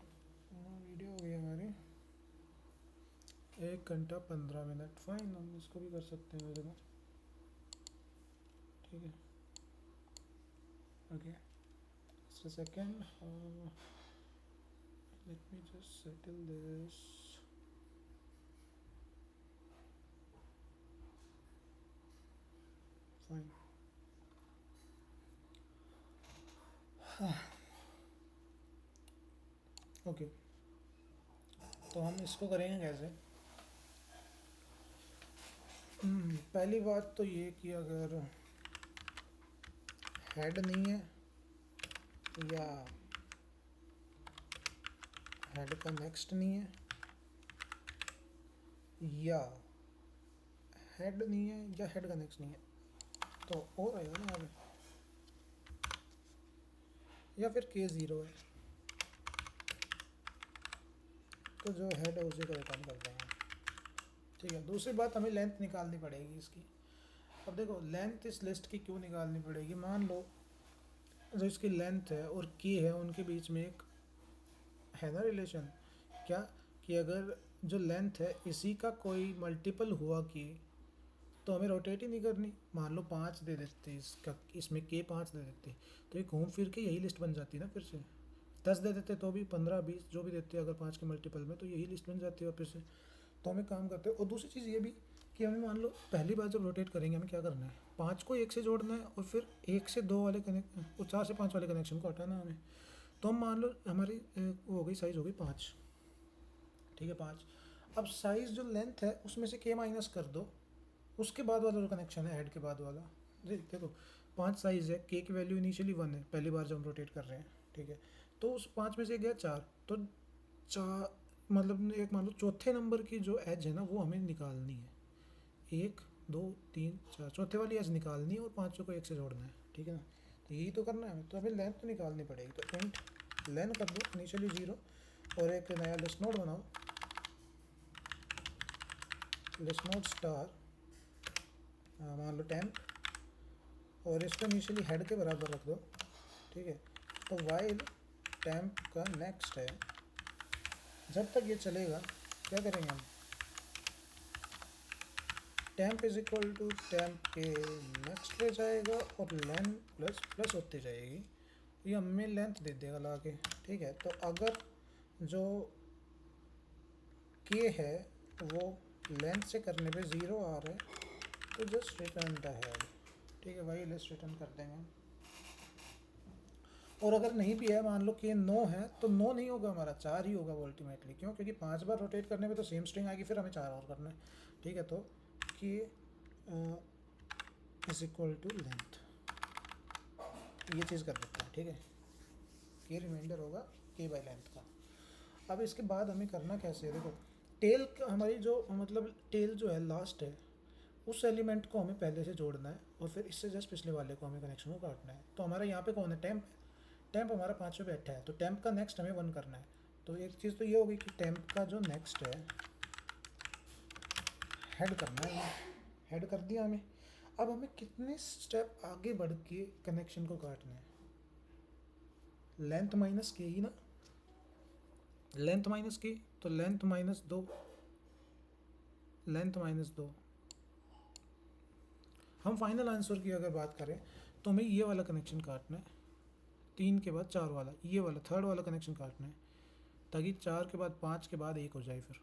वीडियो हो गई हमारी 1 घंटा 15 मिनट, फाइन, हम इसको भी कर सकते हैं वैसे तो, ठीक है। Okay, just a second. Let me just settle this. Fine. Okay, तो हम इसको करेंगे कैसे? पहली बात तो ये कि अगर हेड नहीं है या हेड का नेक्स्ट नहीं है या हेड नहीं है या हेड का नेक्स्ट नहीं है, तो और रहेगा ना आगे, या फिर केस ज़ीरो है तो जो हेड है उसी को रिटर्न कर देंगे। ठीक है, दूसरी बात हमें लेंथ निकालनी पड़ेगी इसकी। अब देखो लेंथ इस लिस्ट की क्यों निकालनी पड़ेगी, मान लो जो इसकी लेंथ है और की है उनके बीच में एक है ना रिलेशन, क्या कि अगर जो लेंथ है इसी का कोई मल्टीपल हुआ कि तो हमें रोटेट ही नहीं करनी। मान लो 5 दे देते इसका, इसमें के 5 दे देते तो ये घूम फिर के यही लिस्ट बन जाती ना, फिर से 10 दे देते तो भी 15 20 जो भी देते अगर 5 के मल्टीपल में, तो यही लिस्ट बन जाती है वापस से। तो हमें काम करते हैं। और दूसरी चीज़ ये भी कि हमें मान लो पहली बार जब रोटेट करेंगे हमें क्या करना है, 5 को 1 से जोड़ना है और फिर 1 से 2 वाले कनेक्ट और 4 से 5 वाले कनेक्शन को हटाना हमें। तो हम मान लो हमारी वो हो गई साइज़ हो गई 5। ठीक है 5। अब साइज़ जो लेंथ है उसमें से के माइनस कर दो, उसके बाद वाला जो कनेक्शन है हेड के बाद वाला, देखो 5 साइज़ है, के की वैल्यू इनिशियली 1 है पहली बार जब हम रोटेट कर रहे हैं। ठीक है, तो उस 5 में से गया 4, तो 4 मतलब एक मान लो चौथे नंबर की जो एज है ना वो हमें निकालनी है, 1 2 3 4 चौथे वाली एज निकालनी है और पाँचों को 1 से जोड़ना है। ठीक है ना, तो यही तो करना है हमें, तो हमें लेंथ तो निकालनी पड़ेगी। तो इंट लेंथ कर दो इनिशियली 0 और एक नया लिस्ट नोड बनाओ, लिस्ट नोड स्टार मान लो 10 और इसको इनिशियली हेड के बराबर रख दो। ठीक है, तो वाइल टेम्प का नेक्स्ट है, जब तक ये चलेगा क्या करेंगे हम, temp is equal to temp के नेक्स्ट पे जाएगा और लेंथ प्लस प्लस होती जाएगी, ये हमें लेंथ दे देगा ला के। ठीक है, तो अगर जो के है वो लेंथ से करने पे 0 आ रहा है तो जस्ट रिटर्न द हेड। ठीक है, वही लिस्ट रिटर्न कर देंगे। और अगर नहीं भी है, मान लो कि 9 है तो 9 नहीं होगा हमारा, 4 ही होगा वो अल्टीमेटली। क्यों, क्योंकि 5 बार रोटेट करने में तो सेम स्ट्रिंग आएगी, फिर हमें 4 और करना है। ठीक है, तो कि इज इक्वल टू लेंथ, ये चीज़ कर देते हैं। ठीक है, ये रिमाइंडर होगा के बाई लेंथ का। अब इसके बाद हमें करना कैसे है, देखो टेल हमारी जो मतलब टेल जो है लास्ट है उस एलिमेंट को हमें पहले से जोड़ना है और फिर इससे जस्ट पिछले वाले को हमें कनेक्शन को काटना है। तो हमारा यहाँ पे कौन है, टेम्प। टेम्प हमारा 5 पे बैठा है तो टेम्प का नेक्स्ट हमें 1 करना है। तो एक चीज़ तो ये होगी कि टेम्प का जो नेक्स्ट है हेड करना है, हेड कर दिया हमें। अब हमें कितने स्टेप आगे बढ़ के कनेक्शन को काटना है, लेंथ माइनस के ही ना, लेंथ माइनस की, तो लेंथ माइनस 2, लेंथ माइनस 2। हम फाइनल आंसर की अगर बात करें तो हमें ये वाला कनेक्शन काटना है, 3 के बाद 4 वाला, ये वाला थर्ड वाला कनेक्शन काटना है, ताकि 4 के बाद 5 के बाद 1 हो जाए फिर।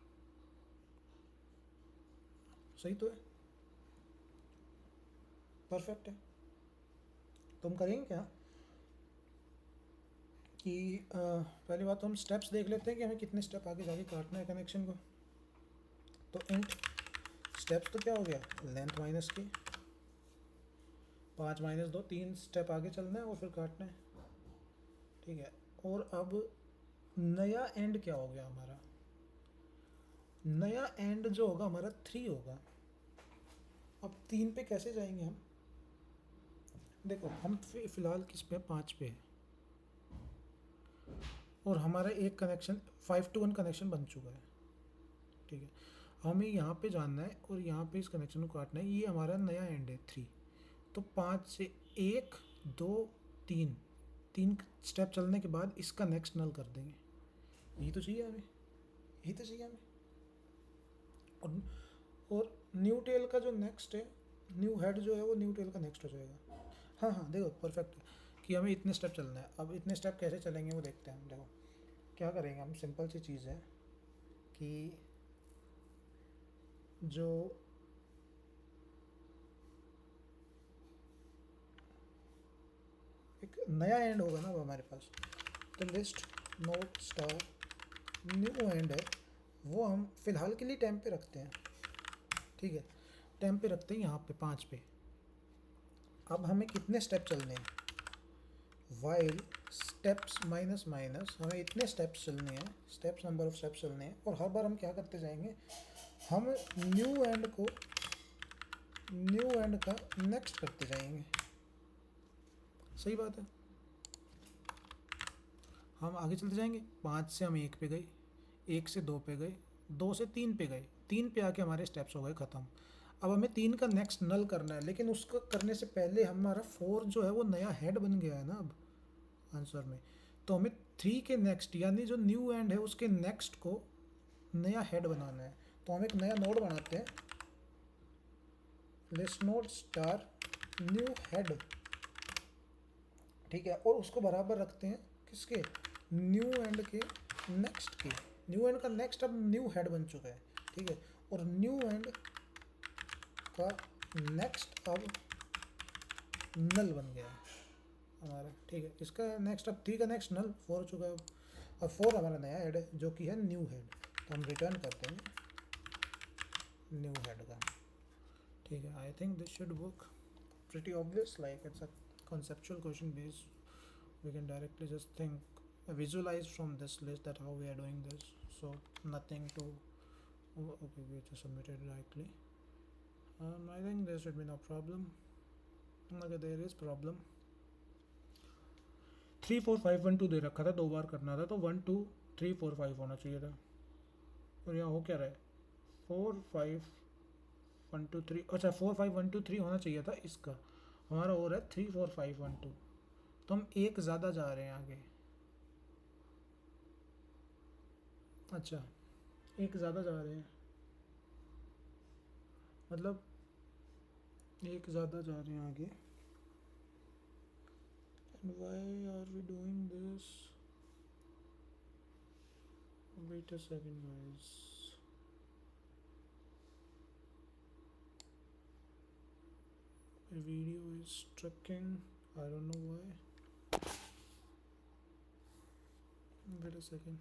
सही तो है, परफेक्ट है। तो हम करेंगे क्या कि पहली बात तो हम स्टेप्स देख लेते हैं कि हमें कितने स्टेप आगे जाके काटना है कनेक्शन को। तो इंट स्टेप्स तो क्या हो गया, लेंथ माइनस की, 5 माइनस 2, 3 स्टेप आगे चलना है और फिर काटना है। ठीक है, और अब नया एंड क्या हो गया हमारा, नया एंड जो होगा हमारा 3 होगा। अब 3 पे कैसे जाएंगे हम, देखो हम फिलहाल किस पे 5 पे है और हमारा एक कनेक्शन 5 to 1 कनेक्शन बन चुका है। ठीक है, हमें यहाँ पे जानना है और यहाँ पे इस कनेक्शन को काटना है, ये हमारा नया एंड है 3। तो 5 से 1 2 3, 3 स्टेप चलने के बाद इसका नेक्स्ट नल कर देंगे। यही तो चाहिए हमें, यही तो चाहिए हमें। और न्यू टेल का जो नेक्स्ट है, न्यू हेड जो है वो न्यू टेल का नेक्स्ट हो जाएगा। हाँ हाँ देखो परफेक्ट है कि हमें इतने स्टेप चलना है। अब इतने स्टेप कैसे चलेंगे वो देखते हैं हम। देखो क्या करेंगे हम, सिंपल सी चीज़ है कि जो एक नया एंड होगा ना वो हमारे पास, तो list note star new and है, वो हम फिलहाल के लिए टाइम पे रखते हैं, ठीक है, टाइम पे रखते हैं यहाँ पे 5 पे। अब हमें कितने स्टेप चलने हैं, वाइल स्टेप्स माइनस माइनस, हमें इतने स्टेप्स चलने हैं, स्टेप्स नंबर ऑफ स्टेप्स चलने हैं, और हर बार हम क्या करते जाएंगे, हम न्यू एंड का नेक्स्ट करते जाएंगे। सही बात है, हम आगे चलते जाएंगे, 5 से हम 1 पे गए, 1 से 2 पे गए, 2 से 3 पे गए, 3 पे आके हमारे स्टेप्स हो गए ख़त्म। अब हमें 3 का नेक्स्ट नल करना है, लेकिन उसको करने से पहले हमारा 4 जो है वो नया हेड बन गया है ना अब आंसर में, तो हमें 3 के नेक्स्ट यानी जो न्यू एंड है उसके नेक्स्ट को नया हेड बनाना है। तो हम एक नया नोड बनाते हैं, list node star new head, ठीक है, और उसको बराबर रखते हैं किसके, न्यू एंड के नेक्स्ट के। न्यू एंड का नेक्स्ट अब न्यू हेड बन चुका है, ठीक है, और न्यू एंड का नेक्स्ट अब नल बन गया है हमारा, ठीक है। इसका नेक्स्ट अब 3 का नेक्स्ट नल 4 हो चुका है अब 4 हमारा नया हेड है जो कि है न्यू हेड, तो हम रिटर्न करते हैं न्यू हेड का, ठीक है। I think this should work pretty obvious, like it's a conceptual question based, we can directly just think visualize from this list that how we are doing this, so nothing to, oh, okay, we just submitted directly. I think there should be no problem. Okay, there is problem, 3 4 5 1 2 दे रखा था, 2 बार करना था, तो 1 2 3 4 5 होना चाहिए था, और यहाँ हो क्या रहा है 4 5 1 2 3, अच्छा 4 5 1 2 3 होना चाहिए था, इसका हमारा हो रहा है 3 4 5 1 2, तो हम एक ज़्यादा जा रहे हैं आगे, अच्छा एक ज़्यादा जा रहे हैं, मतलब एक ज़्यादा जा रहे हैं आगे। And why are we doing this, wait a second guys, video is trucking, I don't know why, wait a second,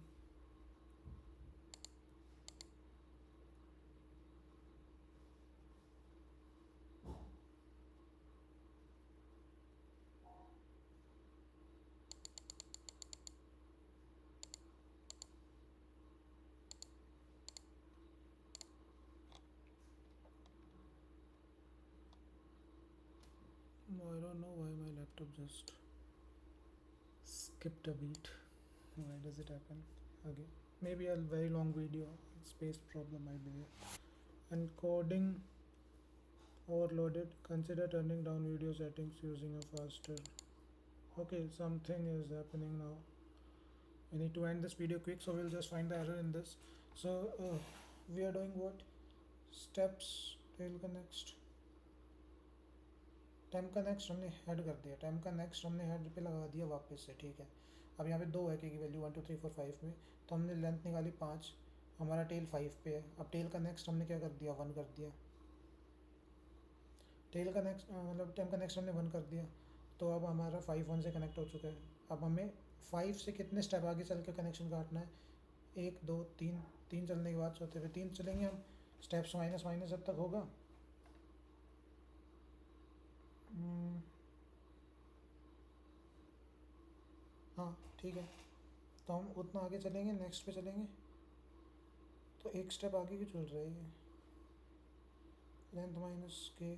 I don't know why my laptop just skipped a beat, why does it happen again, maybe a very long video, space problem might be there. Encoding overloaded, consider turning down video settings using a faster, okay, something is happening now, we need to end this video quick, so we'll just find the error in this. So we are doing what, steps tail का next, time का next हमने head कर दिया, time का next हमने head पे लगा दिया वापस से, ठीक है। अब यहाँ पे 2 है की वैल्यू 1 2 3 4 5 में, तो हमने लेंथ निकाली 5, हमारा टेल 5 पे है, अब टेल का नेक्स्ट हमने क्या कर दिया 1 कर दिया, टेल का नेक्स्ट मतलब टाइम का नेक्स्ट हमने 1 कर दिया, तो अब हमारा 5 1 से कनेक्ट हो चुका है। अब हमें 5 से कितने स्टेप आगे चल के कनेक्शन काटना है, 1 2 3, 3 चलने के बाद चौथे पे 3 चलेंगे हम, स्टेप्स माइनस माइनस जब तक होगा, हाँ ठीक है, तो हम उतना आगे चलेंगे, नेक्स्ट पे चलेंगे, तो एक स्टेप आगे भी चल रहा है ये, लेंथ माइनस के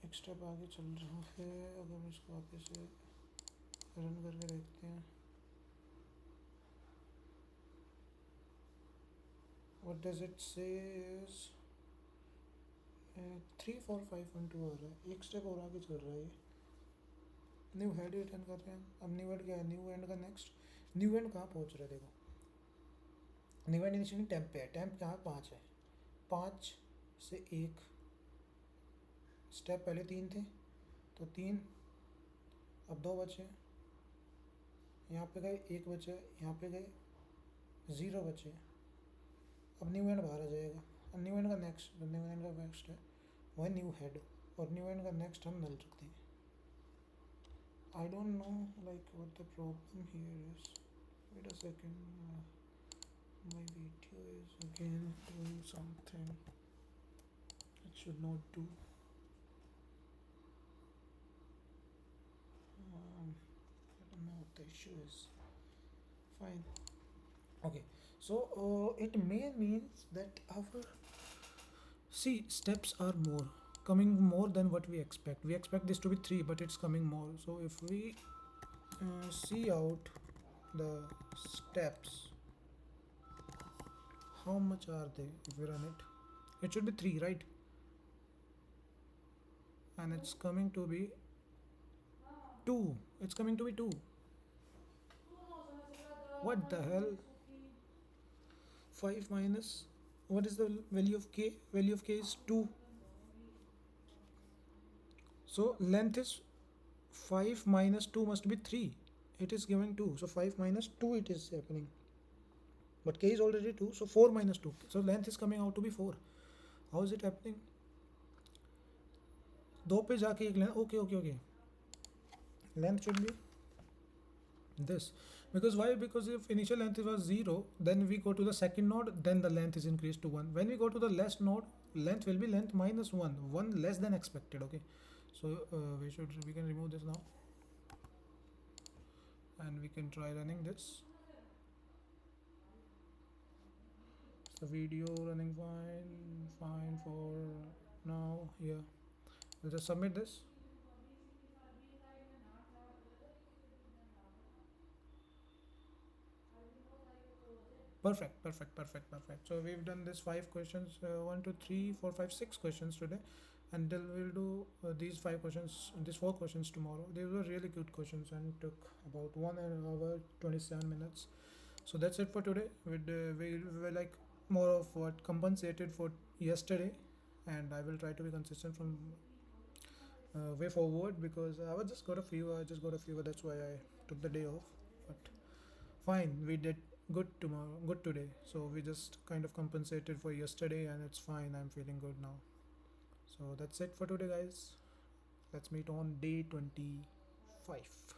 एक स्टेप आगे चल रहा है। अगर हम इसको वापस से रन करके देखते हैं, व्हाट डज इट से इज 3 4 5 1 2 आ रहा है, एक स्टेप और आगे चल रहा है ये, न्यू हेड रिटर्न कर रहे हैं। अब न्यू हेड क्या है, न्यू एंड का नेक्स्ट, न्यू एंड कहाँ पहुँच रहा है, देखो न्यू एंड इनिशियली टेम्प पे है, टेम्प कहाँ 5 है, 5 से 1 स्टेप पहले 3 थे, तो 3 अब दो बचे, यहाँ पे गए एक बचे, यहाँ पे गए ज़ीरो बचे। अब न्यू एंड बाहर आ जाएगा। अब न्यू एंड का नेक्स्ट है वह न्यू हेड, और न्यू एंड का नेक्स्ट हम नल रखते हैं। I don't know like what the problem here is. Wait a second, my video is again doing something it should not do. I don't know what the issue is. Fine. Okay. So it may means that our see steps are more coming more than what we expect. We expect this to be 3, but it's coming more. So if we see out the steps, how much are they if we run it? It should be 3, right? And it's coming to be 2. It's coming to be 2. What the hell? 5 minus, what is the value of k? Value of k is 2. So length is 5 minus 2 must be 3. It is given 2. So 5 minus 2 it is happening. But k is already 2. So 4 minus 2. So length is coming out to be 4. How is it happening? 2 पे जाके एक length, okay. Length should be this. Because why? Because if initial length was 0, then we go to the second node, then the length is increased to 1. When we go to the last node, length will be length minus 1. 1 less than expected, okay? So we can remove this now. And we can try running this. The video running fine for now. Here, we'll just submit this. Perfect. So we've done this 5 questions, 1 2 3 4 5 6 questions today, and then we'll do these 5 questions, these 4 questions tomorrow. These were really good questions and took about 1 hour 27 minutes. So that's it for today. We were like more of what compensated for yesterday, and I will try to be consistent from way forward, because I was just got a fever. I just got a fever. That's why I took the day off. But fine, we did good today. So we just kind of compensated for yesterday, and it's fine. I'm feeling good now. So that's it for today, guys. Let's meet on day 25.